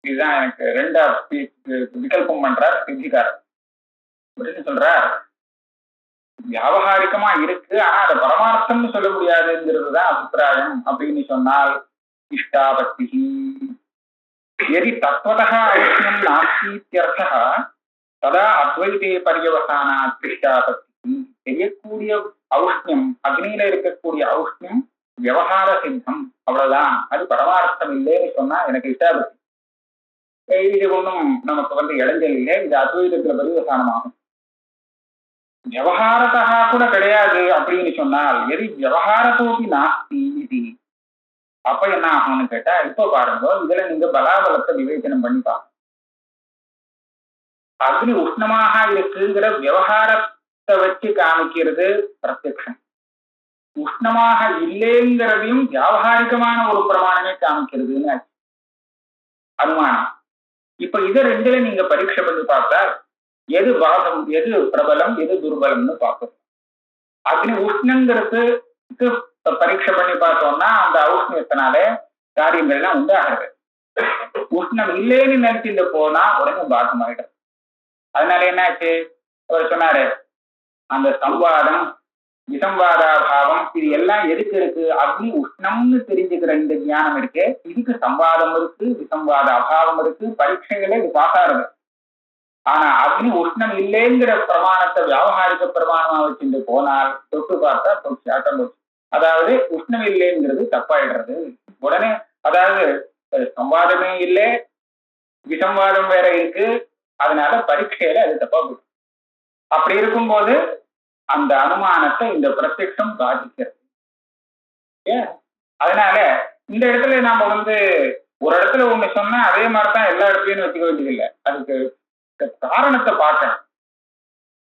இதுதான் எனக்கு ரெண்டா விகல்பம் பண்றார் சித்திகாரர். சொல்றார், வியாவகாரிகமா இருக்கு ஆனா அதை பரமார்த்தம்னு சொல்ல முடியாதுங்கிறதுதான் அபிப்பிராயம் அப்படின்னு சொன்னால் இஷ்டாபத்தி எதி தத்வதः ஔஷ்ணியம் நாஸ்தித்யர்த்தः ததா அத்வைதே பர்யவசானாத் இஷ்டாபத்தி. தெரியக்கூடிய ஔஷ்ணியம், அக்னியில இருக்கக்கூடிய ஔஷ்ணியம் விவகார சித்தம், அவ்வளவுதான், அது பரமார்த்தம் இல்லைன்னு சொன்னா எனக்கு இஷ்டாபத்தி. இது ஒன்றும் நமக்கு இடைஞ்சல் இல்லை, இது அத்வைதத்துல பரிவசானமாகும். விவகாரத்தா கூட கிடையாது அப்படின்னு சொன்னால் எது விவகாரத்தோப்பி நாஸ்தி இது, அப்ப என்ன ஆகும்னு கேட்டா, இப்ப பாருங்க இதுல நீங்க பலாபலத்தை விவேச்சனம் பண்ணி பாருங்க. அக்னி உஷ்ணமாக இருக்குங்கிற விவகாரத்தை வச்சு காமிக்கிறது பிரத்யக்ஷம், உஷ்ணமாக இல்லைங்கிறதையும் வியாவகாரிகமான ஒரு பிரமாணமே காமிக்கிறதுன்னு அனுமானம். இப்ப இதை ரெண்டுல நீங்க பரீட்சை பண்ணி பார்த்தா எது பாகம், எது பிரபலம், எது துர்பலம்னு பார்க்கணும். அக்னி உஷ்ணங்கிறதுக்கு பரீட்சை பண்ணி பார்த்தோம்னா அந்த ஔஷ்ணியத்தினால காரியங்கள்லாம் உண்டாகிறது. உஷ்ணம் இல்லைன்னு நினைச்சுட்டு போனா உடனே பாகம் ஆயிடும். அதனால என்னாச்சு, அவர் சொன்னாரு, அந்த சம்வாதம் விசம்பாதாபாவம், இது எல்லாம் எதுக்கு இருக்கு? அக்னி உஷ்ணம்னு தெரிஞ்சுக்கிற இந்த ஞானம் இருக்கு, இதுக்கு சம்பாதம் இருக்கு, விசம்பாத அபாவம் இருக்கு, பரீட்சைகளே இது பாஸ் ஆகுது. ஆனா அக்னி உஷ்ணம் இல்லைங்கிற பிரமாணத்தை வியாபகாரிக பிரமாணமா வச்சுட்டு போனால் தொட்டு பார்த்தா போச்சு, ஆட்டம் போச்சு. அதாவது உஷ்ணம் இல்லைங்கிறது தப்பாயிடுறது உடனே. அதாவது சம்வாதமே இல்லை, விசம்வாதம் வேற இருக்கு, அதனால பரீட்சையில அது தப்பா போச்சு. அப்படி இருக்கும்போது அந்த அனுமானத்தை இந்த பிரத்யக்ஷம் பாதிக்கிறது. அதனால இந்த இடத்துல நாம ஒரு இடத்துல ஒண்ணு சொன்னா அதே மாதிரிதான் எல்லா இடத்துலயும் வச்சுக்க வேண்டியதில்லை. அதுக்கு காரணத்தை பார்க்கணும்.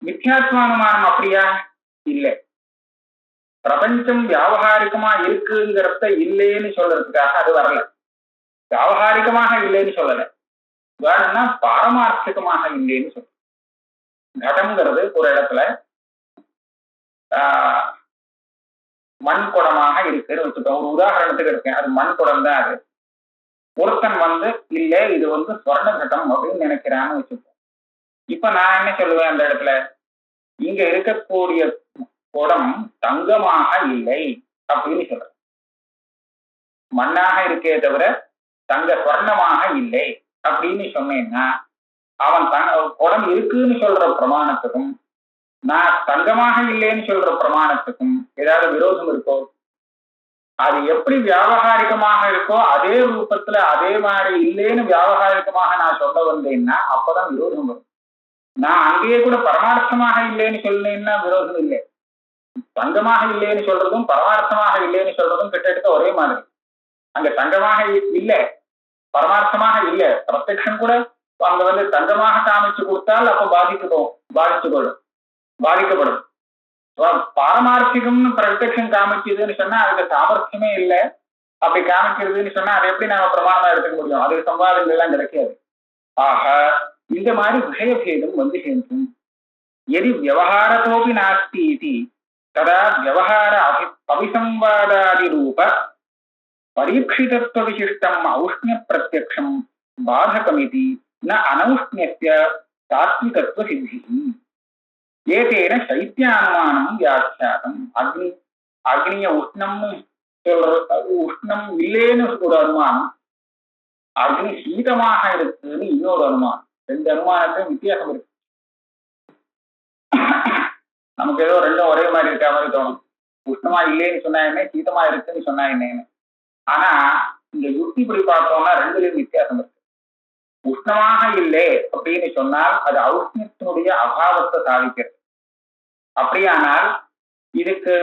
மித்யாத்மானுமானம் அப்படியா? இல்லை. பிரபஞ்சம் வியாபகாரிகமா இருக்குங்கிறத இல்லைன்னு சொல்றதுக்காக அது வரல. வியாபகாரிகமாக இல்லைன்னு சொல்லல, வேணும்னா பாரமார்த்திகமாக இல்லைன்னு சொல்ல. கடம்ங்கிறது ஒரு இடத்துல மண் குடமாக இருக்குன்னு வச்சுக்கோ. ஒரு உதாரணத்துக்கு இருக்கேன், அது மண் குடம் தான். அது ஒருத்தன் இல்ல இது ஸ்வர்ண கட்டம் அப்படின்னு நினைக்கிறான்னு வச்சுக்கோ. இப்ப நான் என்ன சொல்லுவேன் அந்த இடத்துல, இங்க இருக்கக்கூடிய குடம் தங்கமாக இல்லை அப்படின்னு சொல்றேன். மண்ணாக இருக்கே தவிர தங்க ஸ்வர்ணமாக இல்லை அப்படின்னு சொன்னேன்னா, அவன் குடம் இருக்குன்னு சொல்ற பிரமாணத்துக்கும் நான் தங்கமாக இல்லைன்னு சொல்ற பிரமாணத்துக்கும் ஏதாவது விரோதம் இருக்கோ? அது எப்படி வியாபகாரிகமாக இருக்கோ அதே ரூபத்துல அதே மாதிரி இல்லைன்னு வியாபகாரிகமாக நான் சொல்ல வந்தேன்னா அப்பதான் விரோதம் வரும். நான் அங்கேயே கூட பரமார்த்தமாக இல்லைன்னு சொன்னேன்னா விரோதம் இல்லை. தங்கமாக இல்லைன்னு சொல்றதும் பரமார்த்தமாக இல்லைன்னு சொல்றதும் கிட்டத்தட்ட ஒரே மாதிரி. அங்க தங்கமாக இல்லை, பரமார்த்தமாக இல்லை. பிரத்யக்ஷம் கூட அங்க தங்கமாக காமிச்சு கொடுத்தால் அப்ப பாதிக்கப்படும். பாரமார்த்திகம்னு பிரத்யக்ஷம் காமிச்சதுன்னு சொன்னா அதுக்கு சாமர்த்தியமே இல்லை. அப்படி காமிக்கிறதுன்னு சொன்னா அதை எப்படி நாம பிரமாணமா எடுத்துக்க முடியும்? அதுக்கு சம்பாதங்கள் எல்லாம் கிடைக்காது. ஆக இந்த மாதிரி விஷயபேதம் சேர்ந்தும் எதி விவகாரத்தோபி நாஸ்தி இது ததா விவகார அபிசம்வாதாதி ரூப பரீட்சிதத்துவ விசிஷ்டம் ஔஷ்ணிய பிரத்யக்ஷம் பாதகமிதி ந அனௌஷ்ணியஸ்ய தாத்விகத்துவ சித்தி ஏதேன சைத்தியானுமானம் வியாக்கியானம். அக்னிய உஷ்ணம்னு சொல்ற உஷ்ணம் இல்லேன்னு ஒரு அனுமானம், அக்னி சீதமாக இருக்குன்னு இன்னொரு அனுமானம். ரெண்டு அனுமானத்தையும் வித்தியாசம் இருக்கு. நமக்கு ஏதோ ரெண்டும் ஒரே மாதிரி இருக்க மாதிரி தோணும். உஷ்ணமா இல்லைன்னு சொன்னா என்ன, சீதமா இருக்குன்னு சொன்னா என்னன்னு. ஆனா இந்த யுக்தி படி பார்த்தோம்னா ரெண்டுலயும் வித்தியாசம் இருக்கு. உஷ்ணமாக இல்லை அப்படின்னு சொன்னால் அது ஔஷ்ணியத்தினுடைய அபாவத்தை சாதிக்கிறது. அப்படியானால் இதுக்கு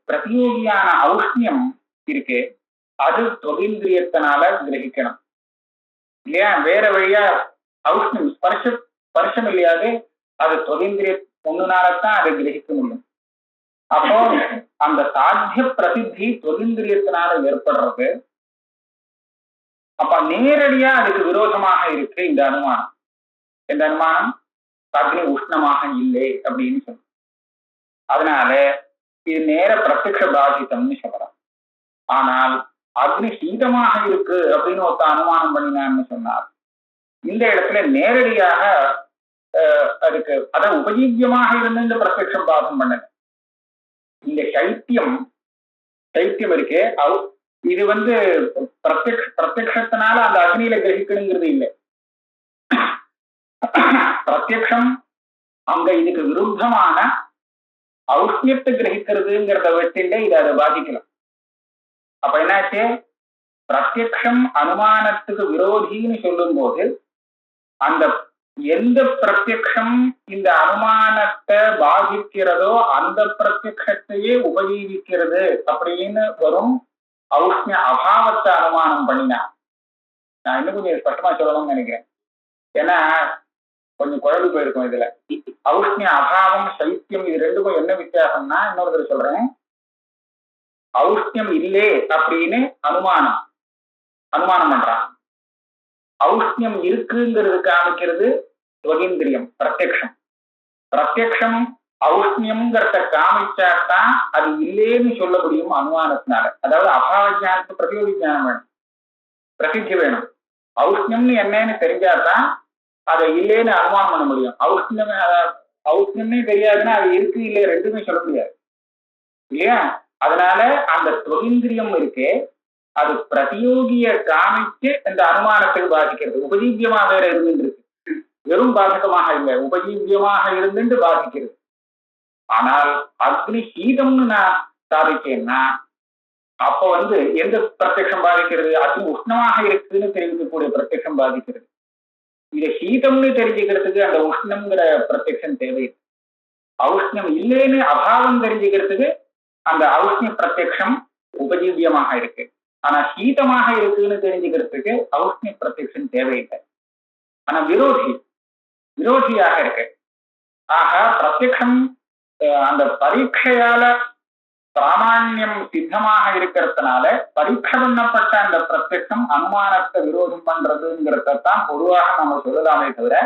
பிரதியோகியான ஔஷ்ணியம் இருக்கு, அது தொழிந்திரியத்தினால கிரகிக்கணும் இல்லையா? வேற வழியா ஔஷ்ணியம் ஸ்பர்ஷம் இல்லையாது, அது தொழிந்திரிய ஒண்ணுனாலதான் அதை கிரகிக்க முடியும். அப்போ அந்த சாத்திய பிரசித்தி தொழிந்திரியத்தினால ஏற்படுறது. அப்ப நேரடியா அதுக்கு விரோதமாக இருக்கு இந்த அனுமானம். இந்த அனுமானம் அக்னி உஷ்ணமாக இல்லை அப்படின்னு சொல்றோம். அதனால இது நேர பிரத்யக்ஷ பாதித்தம்னு சொல்லலாம். ஆனால் அக்னி சீதமாக இருக்கு அப்படின்னு ஒருத்த அனுமானம் பண்ணினான்னு சொன்னார், இந்த இடத்துல நேரடியாக அதுக்கு அத உபஜீவியமாக இருந்து இந்த பிரத்யக்ஷம் பாதம் பண்ணல. இந்த சைத்தியம் இருக்கே, இது பிரத்யக்ஷத்தினால அந்த அக்னியில கிரகிக்கணுங்கிறது இல்லை. பிரத்யக்ஷம் அங்க இதுக்கு விருத்தமான ஔஷ்ணியத்தை கிரகிக்கிறதுங்கிறத வச்சுட்டே இதை அதை பாதிக்கலாம். அப்ப என்னாச்சு, பிரத்யக்ஷம் அனுமானத்துக்கு விரோதின்னு சொல்லும் போது அந்த எந்த பிரத்யக்ஷம் இந்த அனுமானத்தை பாதிக்கிறதோ அந்த பிரத்யக்ஷத்தையே உபஜீவிக்கிறது அப்படின்னு வரும். ஔஷ்ணிய அபாவத்தை அனுமானம் பண்ணினா, நான் இன்னும் கொஞ்சம் ஸ்பஷ்டமா சொல்லணும்னு நினைக்கிறேன், ஏன்னா கொஞ்சம் குழம்பு போயிருக்கும் இதுல. ஔஷ்ணிய அபாவம் சைத்தியம் இது ரெண்டுக்கும் என்ன வித்தியாசம்னா, இன்னொரு சொல்றேன். ஔஷ்ணியம் இல்லே அப்படின்னு அனுமானம் பண்றான். ஔஷ்ணியம் இருக்குங்கிறது காமிக்கிறது துவகேந்திரியம் பிரத்யக்ஷம். பிரத்யக்ஷம் ஔஷ்ணியம்ங்கிறத காமிச்சாதான் அது இல்லேன்னு சொல்ல முடியும் அனுமானத்தினால. அதாவது அபாவ ஜானத்துக்கு பிரதியோகி ஜானம் வேணும், பிரசித்தி வேணும். ஔஷ்ணியம்னு என்னன்னு தெரிஞ்சாதான் அதை இல்லேன்னு அனுமானம் பண்ண முடியும். ஔஷ்ணியமே தெரியாதுன்னா அது இருக்கு இல்லை ரெண்டுமே சொல்ல முடியாது. இல்லையா? அதனால அந்த தொழிந்திரியம் இருக்கே அது பிரதியோகிய காமிச்சு இந்த அனுமானத்துக்கு பாதிக்கிறது. உபஜீவியமா வேற இருந்துருக்கு, வெறும் பாதகமாக இல்லை, உபஜீவியமாக இருந்துட்டு பாதிக்கிறது. ஆனால் அக்னி ஹீதம்னு நான் சாதிச்சேன்னா அப்ப எந்த பிரத்யக்ஷம் பாதிக்கிறது? அக்னி உஷ்ணமாக இருக்குன்னு தெரிவிக்கக்கூடிய பிரத்யக்ஷம் பாதிக்கிறது. இதை ஹீதம்னு தெரிஞ்சுக்கிறதுக்கு அந்த உஷ்ணம்ங்கிற பிரத்யக்ஷம் தேவை. ஔஷ்ணியம் இல்லைன்னு அபாவம் தெரிஞ்சுக்கிறதுக்கு அந்த ஔஷ்ணிய பிரத்யக்ஷம் உபஜீவியமாக இருக்கு. ஆனா ஹீதமாக இருக்குன்னு தெரிஞ்சுக்கிறதுக்கு ஔஷ்ணிய பிரத்யக்ஷம் தேவையில்லை. ஆனா விரோதியாக இருக்கு. ஆக பிரத்யக்ஷம் அந்த பரீட்சையால பிராமான்யம் சித்தமாக இருக்கிறதுனால பரீட்சை பண்ணப்பட்ட அந்த பிரத்யக்ஷம் அனுமானத்தை விரோதம் பண்றதுங்கிறதான் பொதுவாக நம்ம சொல்லலாமே தவிர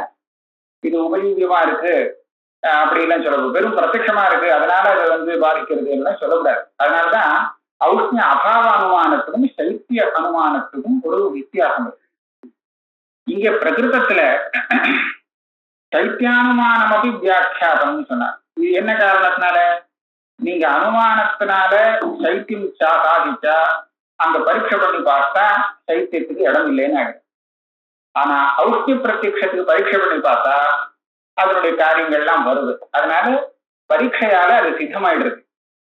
இது உபஜீவியமா இருக்கு அப்படி எல்லாம் சொல்லக்கூடாது. வெறும் பிரத்யட்சமா இருக்கு அதனால அதை பாதிக்கிறது எல்லாம் சொல்லக்கூடாது. அதனாலதான் ஔஷ்ணிய அபாவ அனுமானத்துக்கும் சைத்திய அனுமானத்துக்கும் ஒரு வித்தியாசம் இருக்கு. இங்க பிரகிருதத்துல சைத்தியானுமானம் அப்படி வியாக்கியாதம்னு சொன்னார். இது என்ன காரணத்தினால? நீங்க அனுமானத்தினால சைத்தியம் சாதிச்சா அங்க பரீட்சை பண்ணி பார்த்தா சைத்தியத்துக்கு இடம் இல்லைன்னு ஆயிடும். ஆனா ஔஷ்ணிய பிரத்யக்ஷத்துக்கு பரீட்சை பண்ணி பார்த்தா அதனுடைய காரியங்கள்லாம் வருது. அதனால பரீட்சையால அது சித்தமாயிடுறது,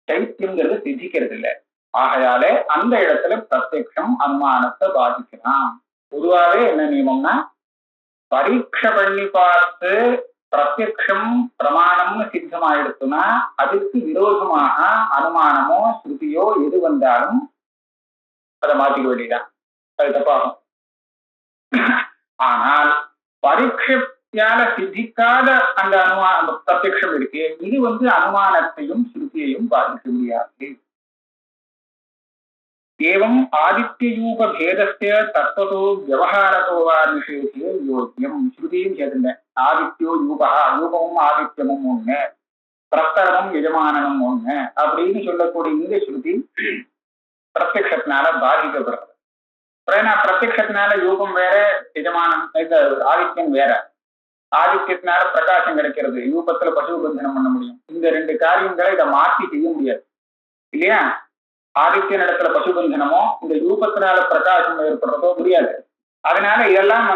சைத்தியம்ங்கிறது சித்திக்கிறது இல்லை. ஆகையால அந்த இடத்துல பிரத்யக்ஷம் அனுமானத்தை பாதிக்கலாம். பொதுவாகவே என்ன நியமம்னா பரீட்சை பண்ணி பார்த்து பிரத்யக்ஷம் பிரமாணம்னு சித்தமாயிடுச்சுன்னா அதுக்கு விரோதமாக அனுமானமோ ஸ்ருதியோ எது வந்தாலும் அதை மாத்திக்க வேண்டியதான், அது தப்பாகும். ஆனால் பரீட்சையால சித்திக்காத அந்த பிரத்யக்ஷம் இருக்கு, இது அனுமானத்தையும் ஸ்ருதியையும் பாதிக்க முடியாது. ஏவம் ஆதித்யூப பேதஸ்ய தத்துவத்தோ விவகாரத்தோ வா நிஷேதே யோக்கியம். ஸ்ருதியும் சேர்த்துட்டேன். ஆதித்யோ யூபா, யூபமும் ஆதித்யமும் ஒண்ணு, பிரஸ்தரமும் எஜமானனும் ஒண்ணு அப்படின்னு சொல்லக்கூடிய இந்த ஸ்ருதி பிரத்யக்ஷத்தினால பாதிக்கப்படுறது. பிரத்யக்ஷத்தினால யூபம் வேற, எஜமானம் ஆதித்யம் வேற. ஆதித்யத்தினால பிரகாசம் கிடைக்கிறது, யூபத்துல பசு பந்தனம் பண்ண முடியும். இந்த ரெண்டு காரியங்களை இதை மாற்றி செய்ய முடியாது இல்லையா? ஆதித்ய இடத்துல பசுபந்தனமோ இந்த யூபத்தினால பிரகாசம் ஏற்படுறதோ முடியாது. அதனால இதெல்லாம்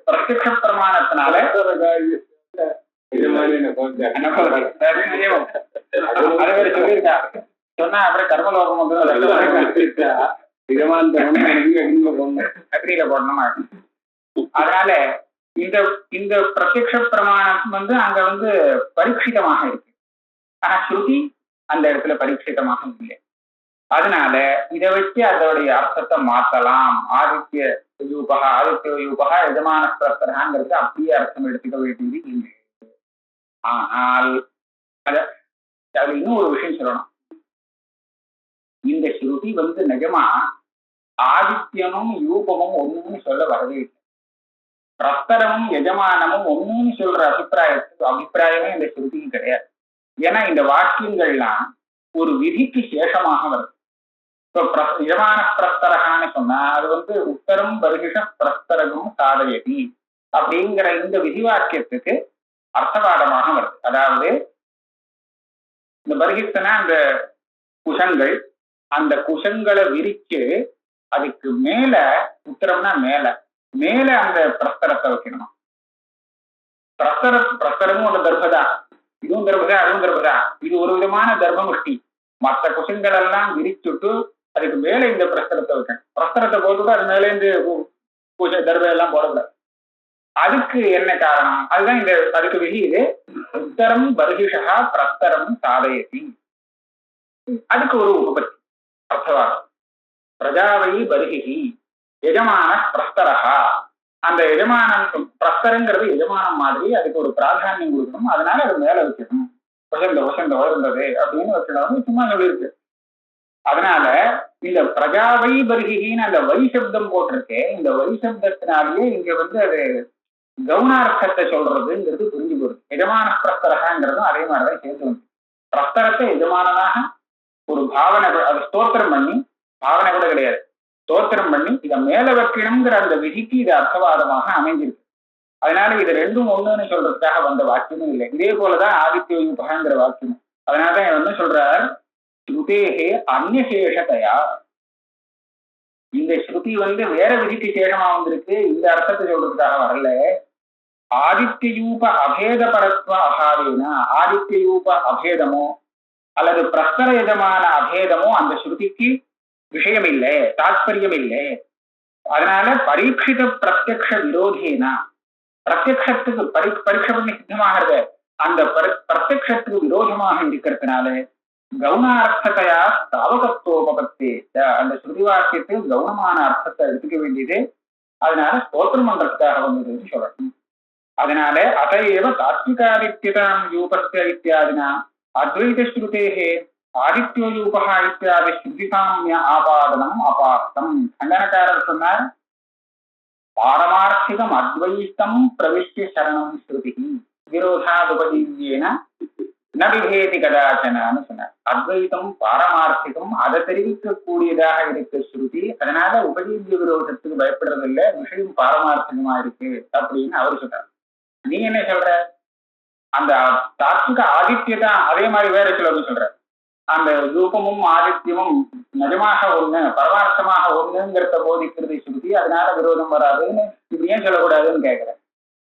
பிரத்யக்ஷ பிரமாணத்தினால சொன்னா அப்புறம் கர்மலோகம் அக்னியில போடணுமா? அதனால இந்த பிரத்யக்ஷ பிரமாணம் அங்க பரீட்சிதமாக இருக்கு. ஆனா ஸ்ருதி அந்த இடத்துல பரீட்சிதமாக இல்லை. அதனால இதை வச்சு அதோடைய அர்த்தத்தை மாத்தலாம். ஆதித்ய யூபகா எஜமான பிரஸ்தரங்கிறது அப்படியே அர்த்தம் எடுத்துக்க வேண்டியது இல்லை. ஆனால் அது இன்னும் ஒரு விஷயம் சொல்லணும். இந்த ஸ்ருதி நிஜமா ஆதித்யனும் யூபமும் சொல்ல வரவே இல்லை. பிரஸ்தரமும் எஜமானமும் ஒண்ணுன்னு சொல்ற அபிப்பிராயமே இந்த ஸ்ருதியும் கிடையாது. ஏன்னா இந்த வாக்கியங்கள்லாம் ஒரு விதிக்கு சேஷமாக வருது. இப்போ யஜமான பிரஸ்தரகான்னு சொன்னா அது உத்தரம் பர்ஹிஷ பிரஸ்தரகம் சாதயதி அப்படிங்கிற இந்த விதிவாக்கியத்துக்கு அர்த்தவாதமாக வருது. அதாவது இந்த பர்ஹிஸ்தனா அந்த குஷங்கள், அந்த குஷங்களை விரிச்சு அதுக்கு மேல உத்தரம்னா மேல மேல அந்த பிரஸ்தரத்தை வைக்கணுமா? பிரஸ்தரமும் ஒரு தர்பதா, இதுவும் தர்பதா அதுவும் தர்பதா. இது ஒரு விதமான தர்பமுஷ்டி. மற்ற குஷங்கள் எல்லாம் விரிச்சுட்டு அதுக்கு மேல இந்த பிரஸ்தரத்தை வைக்கணும். பிரஸ்தரத்தை போட்டுட்டு அது மேலே இந்த பூஜை தர்பை எல்லாம் போடக்கூடாது. அதுக்கு என்ன காரணம்? அதுதான் அதுக்கு விதி. இது உத்தரம் பர்ஹிஷா பிரஸ்தரம் சாதயதி. அதுக்கு ஒரு உபபத்தி அர்த்தவாதம். பிரஜாவை பர்ஹிஹி எஜமான பிரஸ்தரஹா. அந்த எஜமானம் பிரஸ்தரங்கிறது எஜமானம் மாதிரி அதுக்கு ஒரு பிராதானியம் கொடுக்கணும். அதனால அது மேல வைக்கணும். வசந்த வளர்ந்தது அப்படின்னு வச்சுனாலும் சும்மா சொல்லியிருக்கு. அதனால இந்த பிரஜாவை பர்ஹின்னு அந்த வைசப்தம் போட்டிருக்கே, இந்த வைசப்தத்தினாலேயே இங்க அது கவுனார்த்தத்தை சொல்றதுங்கிறது புரிஞ்சு போகுது. எஜமான பிரஸ்தரகாங்கிறதும் அதே மாதிரிதான் சேர்ந்து வந்து பிரஸ்தரத்தை எஜமானனாக ஒரு பாவனை, அதை ஸ்தோத்திரம் பண்ணி, பாவனை கூட கிடையாது, ஸ்தோத்திரம் பண்ணி இதை மேல வைக்கணுங்கிற அந்த விதிக்கு இது அர்த்தவாதமாக அமைஞ்சிருக்கு. அதனால இது ரெண்டும் ஒண்ணுன்னு சொல்றதுக்காக வந்த வாக்கியமும் இல்லை. இதே போலதான் ஆதித்ய யூபகாங்கிற வாக்கியம். அதனாலதான் என்ன சொல்றார், ஸ்ருதேகே அந்நசேஷதையா. இந்த ஸ்ருதி வேற விதிக்கு சேஷமா வந்திருக்கு, இந்த அர்த்தத்தை சொல்றதுக்காக வரல. ஆதித்யூப அபேதபரத்வ அபாவேனா, ஆதித்யூப அபேதமோ அல்லது பிரஸ்தர எஜமான அபேதமோ அந்த ஸ்ருதிக்கு விஷயம் இல்லை, தாத்பரியம் இல்லை. அதனால பரீட்சித பிரத்யக்ஷ விரோதினா, பிரத்யக்ஷத்துக்கு பரீட்சை பண்ணி சித்தமாகிறது அந்த பிரத்யக்ஷத்துக்கு விரோதமாக இருக்கிறதுனால கவுனார்த்தத்தையா தாவகத்துவபத்தே, அந்த ஸ்ருதி வாக்கியத்தில் கவுனமான அர்த்தத்தை எடுத்துக்க வேண்டியது. அதனால ஸ்தோத்திரம் பண்றதுக்காக வந்ததுன்னு சொல்லணும். அதனால அதையேவ தாத்விகாதித்யதாம் யூபஸ்ய இத்தியாதினா அத்வைத ஸ்ருதேகே ஆதித்யோ யூபஹா இத்தியாதி ஸ்ருதிசாமிய ஆபாதனம் அபார்த்தம். கண்டனக்காரர் சொன்னார், பாரமார்த்திகம் அத்வைத்தம் பிரவிஷ்ய சரணம் ஸ்ருதி விரோதாதுபதீயேன ந விபேதி கதாச்சனான்னு சொன்னார். அத்வைத்தம் பாரமார்த்திகம், அதை தெரிவிக்கக்கூடியதாக இருக்கு ஸ்ருதி. அதனால உபதீவிய விரோதத்துக்கு பயப்படுறது இல்லை, விஷயம் பாரமார்த்திகமா இருக்கு அப்படின்னு அவர் சொல்றார். நீ என்ன சொல்ற? அந்த தாத்விக ஆதித்யதான் அதே மாதிரி வேற சிலர் சொல்ற, அந்த ரூபமும் ஆதித்யமும் நிஜமாக ஒண்ணு, பரமார்த்தமாக ஒண்ணுங்கிறத போதிக்கிறது ஸ்ருதி, அதனால விரோதம் வராதுன்னு இப்படி ஏன் சொல்லக்கூடாதுன்னு கேட்கிறேன்.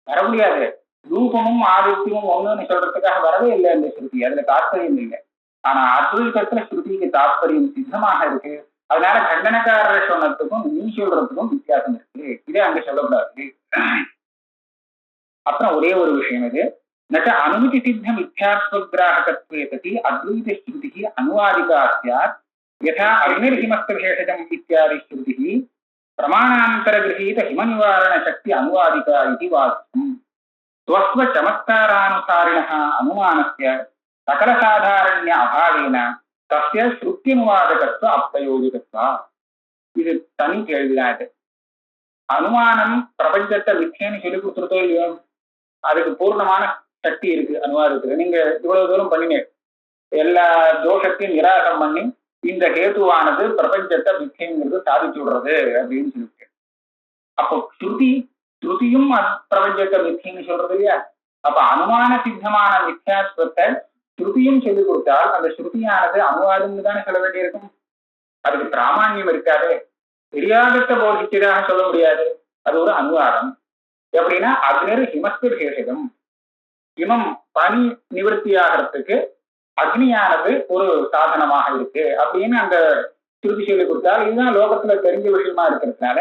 வர முடியாது. ரூபமும் ஆதித்யமும் ஒண்ணுன்னு சொல்றதுக்காக வரவே இல்லை அந்த ஸ்ருதி, அதுல தாத்பரியம் இல்லை. ஆனா அத்வைதத்துல ஸ்ருதிக்கு தாத்பரியம் சித்தமாக இருக்கு. அதனால கண்டனக்காரர் சொன்னதுக்கும் நீ சொல்றதுக்கும் வித்தியாசம் இருக்கு, இதே அங்க சொல்லக்கூடாது. அப்புறம் ஒரே ஒரு விஷயம், இது நச்ச அனுமதி சித்த மித்யாத்வகிராஹகத்வே சதி அத்வைத ஸ்ருதி அனுவாதிகா ஸ்யாத் யதா அக்னிர்ஹிமஸ்த விசேஷஜம் இத்தியாதி ஸ்ருதி பிரமாணாந்தர கிரஹீத ஹிம நிவாரண சக்தி அனுவாதிகா இது வாக்கியம். ஸ்வஸ்வ சமத்காரானுசாரிணः அனுமானஸ்ய சகல சாதாரண்ய அபாவேன தஸ்ய ஸ்ருத்யனுவாதகத்வ அப்ரயோஜகத்வா. இது தனி கேள்விதான். இது அனுமானம் பிரபஞ்சத்தை மித்தியன்னு சொல்லி கொடுத்துருதோ இல்லையோ, அதுக்கு பூர்ணமான சக்தி இருக்கு அனுவாதத்துக்கு. நீங்க இவ்வளவு தூரம் பண்ணினீங்க, எல்லா தோஷத்தையும் நிராசம் பண்ணி இந்த ஹேதுவானது பிரபஞ்சத்தை மித்தியங்கிறது சாதிச்சு விடுறது அப்படின்னு சொல்லிட்டு, அப்போ ஸ்ருதியும் பிரபஞ்சத்தை மித்தியன்னு சொல்றது இல்லையா? அப்ப அனுமான சித்தமான மித்தியாத்வத்தை ஸ்ருதியும் சொல்லிக் கொடுத்தால் அந்த ஸ்ருதியானது அனுவாதம்னு தானே சொல்ல வேண்டியிருக்கும். அதுக்கு பிராமான்யம் இருக்காது, தெரியாதத்தை போதிச்சதாக சொல்ல முடியாது, அது ஒரு அனுவாதம். எப்படின்னா அக்னிர் ஹிமஸ்து விசேஷம், ஹிமம் பனி நிவர்த்தி ஆகிறதுக்கு அக்னியானது ஒரு சாதனமாக இருக்கு அப்படின்னு அந்த ஸ்ருதி சொல்லி கொடுத்தால் இதுதான் லோகத்துல தெரிஞ்ச விஷயமா இருக்கிறதுனால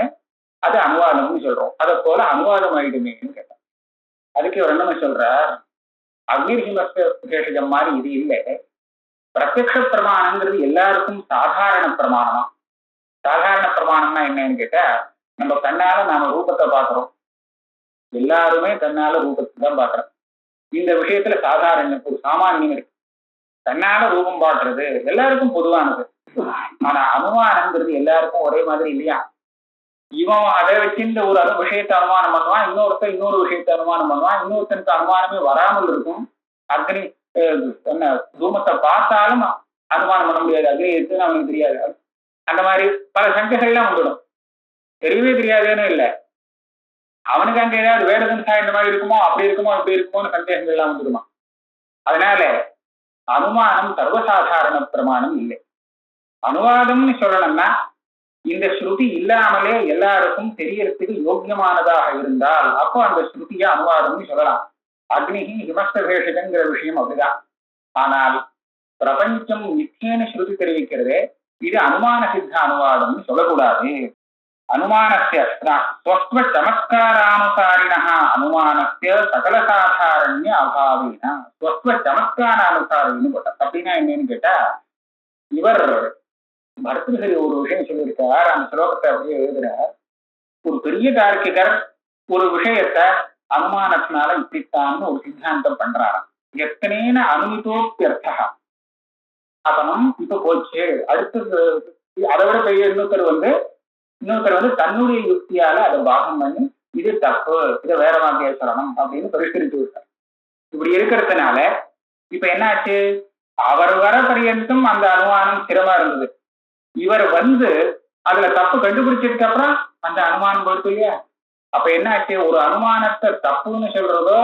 அது அனுவாதம்னு சொல்றோம். அதை போல அனுவாதம் ஆயிடுமேன்னு கேட்டார். அதுக்கு ஒரு என்ன சொல்ற, அக்னிர் ஹிமஸ்து விசேஷம் மாதிரி இது இல்லை. பிரத்யக்ஷ பிரமாணங்கிறது எல்லாருக்கும் சாதாரண பிரமாணமா. சாதாரண பிரமாணம்னா என்னன்னு கேட்டா, நம்ம கண்ணால நாம ரூபத்தை பாக்குறோம், எல்லாருமே கண்ணால ரூபத்தை தான் பாக்குறோம். இந்த விஷயத்துல சாதாரண ஒரு சாமானியம் இருக்கு, கண்ணால ரூபம் பாக்குறது எல்லாருக்கும் பொதுவானது. ஆனா அனுமானங்கிறது எல்லாருக்கும் ஒரே மாதிரி இல்லையா? இவன் அதை வச்சு இந்த ஒரு விஷயத்தை அனுமானம் பண்ணுவான், இன்னொருத்தர் இன்னொரு விஷயத்தை அனுமானம் பண்ணுவான், இன்னொருத்தனுக்கு அனுமானமே வராமல் இருக்கும். அக்னி என்ன தூமத்தை பார்த்தாலும் அனுமானம் பண்ண முடியாது, அக்னி இருக்குன்னு அவனுக்கு தெரியாது. அந்த மாதிரி பல சங்கைகள்லாம் வந்துடும். தெரியவே தெரியாதுன்னு இல்லை, அவனுக்கு அங்க ஏதாவது வேடதன்சா இந்த மாதிரி இருக்குமோ அப்படி இருக்குமோ இப்படி இருக்குமோன்னு சந்தேகங்கள்லாம் வந்துடுமா. அதனால அனுமானம் சர்வசாதாரண பிரமாணம் இல்லை. அனுவாதம்னு சொல்லணும்னா இந்த ஸ்ருதி இல்லாமலே எல்லாருக்கும் தெரியறதுக்கு யோக்கியமானதாக இருந்தால் அப்போ அந்த ஸ்ருதிய அனுவாதம்னு சொல்லலாம். அக்னிஹி ஹிமஸ்த பேஷகங்கிற விஷயம் அப்படிதான். ஆனால் பிரபஞ்சம் மித்தியன்னு ஸ்ருதி தெரிவிக்கிறதே, இது அனுமான சித்த அனுவாதம்னு சொல்லக்கூடாது. அனுமானஸ்ய ஸ்வஸ்வ சமத்காரானுசாரிணः அனுமானஸ்ய சகல சாதாரண்ய அபாவேன ஸ்வஸ்வ சமத்கார அனுசாரின்னு போட்டார். அப்படின்னா என்னன்னு கேட்டா, இவர் பர்தஹரி ஒரு விஷயம் சொல்லியிருக்கார், அந்த ஸ்லோகத்தை அப்படியே எழுதுறார். ஒரு பெரிய தார்க்கிகர் ஒரு விஷயத்த அனுமானத்தினால இப்படித்தான்னு ஒரு சித்தாந்தம் பண்றாராம். எத்தனேன அனுமிதோப்யர்த்தா, அப்பனம் இப்ப போச்சு. அடுத்து அதை விட பெரிய இன்னொருத்தர் வந்து தன்னுடைய யுக்தியால அதை பாகம் பண்ணி இது தப்பு, இதை வேற வாங்கிய சொல்லணும் அப்படின்னு பரிஷ்கரித்து விட்டார். இப்படி இருக்கிறதுனால இப்ப என்னாச்சு, அவர் வர பரியந்தம் அந்த அனுமானம் ஸ்திரமா இருந்தது. இவர் வந்து அதுல தப்பு கண்டுபிடிச்சதுக்கு அப்புறம் அந்த அனுமானம் போயிட்டு இல்லையா? அப்ப என்னாச்சு, ஒரு அனுமானத்தை தப்புன்னு சொல்றதோ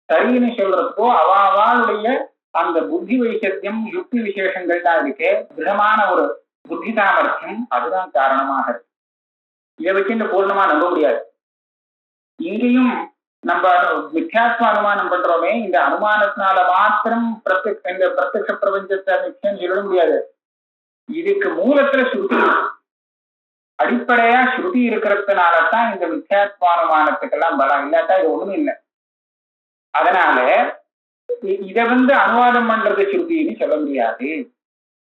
சரின்னு சொல்றதுக்கோ அவளுடைய அந்த புத்தி வைசத்தியம் யுக்தி விசேஷங்கள்லாம் இருக்கே, திடமான ஒரு புத்தி சாமர்த்தியம், அதுதான் காரணமாக இருக்கு. இதை வச்சு இந்த பூர்ணமா நம்ப முடியாது. இங்கேயும் நம்ம மித்யாத்வ அனுமானம் பண்றோமே, இந்த அனுமானத்தினால மாத்திரம் இந்த பிரத்யக்ஷ பிரபஞ்சத்தை நிச்சயம் சொல்ல முடியாது. இதுக்கு மூலத்துல ஸ்ருதி, அடிப்படையா ஸ்ருதி இருக்கிறதுனாலதான் இந்த மித்யாத்வானுமானத்துக்கெல்லாம் பலம், இல்லாட்டா இது ஒண்ணும் இல்லை. அதனால இதை அனுவாதம் பண்றது ஸ்ருதின்னு சொல்ல முடியாது.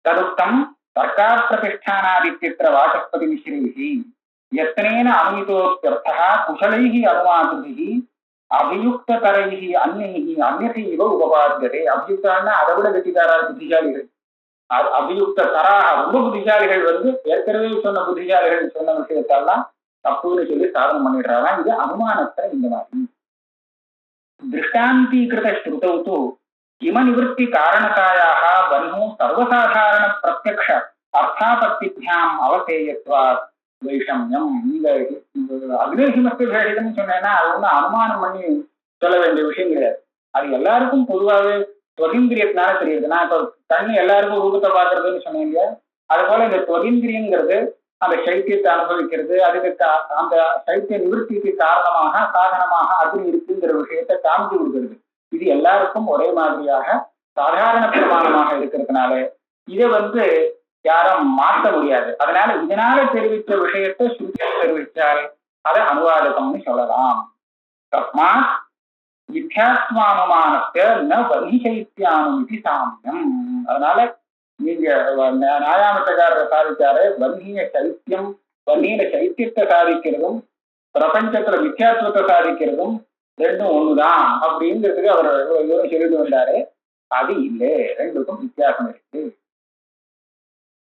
ததுக்தம் தர்க்கா பிரதிஷ்டானாதித்யத்திர வாசஸ்பதி மிஸ்ரீஹி யத்னேன அனுமிதோப்யர்த்தா குஷலைஹி அனுமாதுபிஹி அபியுக்ததரைஹி அன்னைஹி அன்யதைவ உபபாத்தியதே. அபியுக்தான்னா அதை விட கெட்டிக்காரர் புத்திசாலிகள், அபியுக்த தராக ரொம்ப புத்திசாலிகள் ஏற்கனவே சொன்ன புத்திசாலிகள் சொன்ன விஷயத்தெல்லாம் தப்புன்னு சொல்லி சாதனம் பண்ணிடுறாங்க. இது அனுமானத்தை இந்த மாதிரி திருஷ்டாந்தீகிருத ஸ்ருதௌ து இம நிவೃತ್ತಿ காரணதாயாக வன்ஹு சர்வசாதாரண பிரத்யக்ஷ அர்த்தாபத்தியாம் அவசேயத்வாத் வைஷமியம். இந்த அக்னேசிமஸ்து பேஷிதம் சொன்னேன்னா அது அனுமானம் பண்ணி சொல்ல வேண்டிய விஷயம் கிடையாது. அது எல்லாருக்கும் பொதுவாகவே ஸ்வதந்திரியத்தினால தெரியுது. நான் இப்போ கண்ணு எல்லாருக்கும் ரூபத்தை பார்க்கறதுன்னு சொன்னேன் இல்லையா, அது போல இந்த ஸ்வதந்திரியங்கிறது அந்த சைத்தியத்தை அனுபவிக்கிறது, அதுக்கு அந்த சைத்திய நிவர்த்திக்கு காரணமாக சாதனமாக அக்னி இருக்குங்கிற விஷயத்தை காமிச்சு கொடுக்கிறது. இது எல்லாருக்கும் ஒரே மாதிரியாக சாதாரண பிரமாணமாக இருக்கிறதுனால இதை யாரும் மாற்ற முடியாது. அதனால இதனால தெரிவித்த விஷயத்தை சுருக்கி தெரிவித்தால் அதை அனுவாதகம்னு சொல்லலாம். தஸ்மாத் மித்யாத்வானுமானத்தை ந வன்ஹி இது சாமியம். அதனால நீங்க நியாயாமத்தக்காரரை சாதிச்சாரு, வன்னிய சைத்தியம், வன்னியில சைத்தியத்தை சாதிக்கிறதும் பிரபஞ்சத்துல மித்யாத்துவத்தை சாதிக்கிறதும் ரெண்டும் ஒண்ணுதான் அப்படிங்கிறதுக்கு அவர் சொல்லிட்டு வந்தாரு. அது இல்லை, ரெண்டுக்கும் வித்தியாசம் இருக்கு.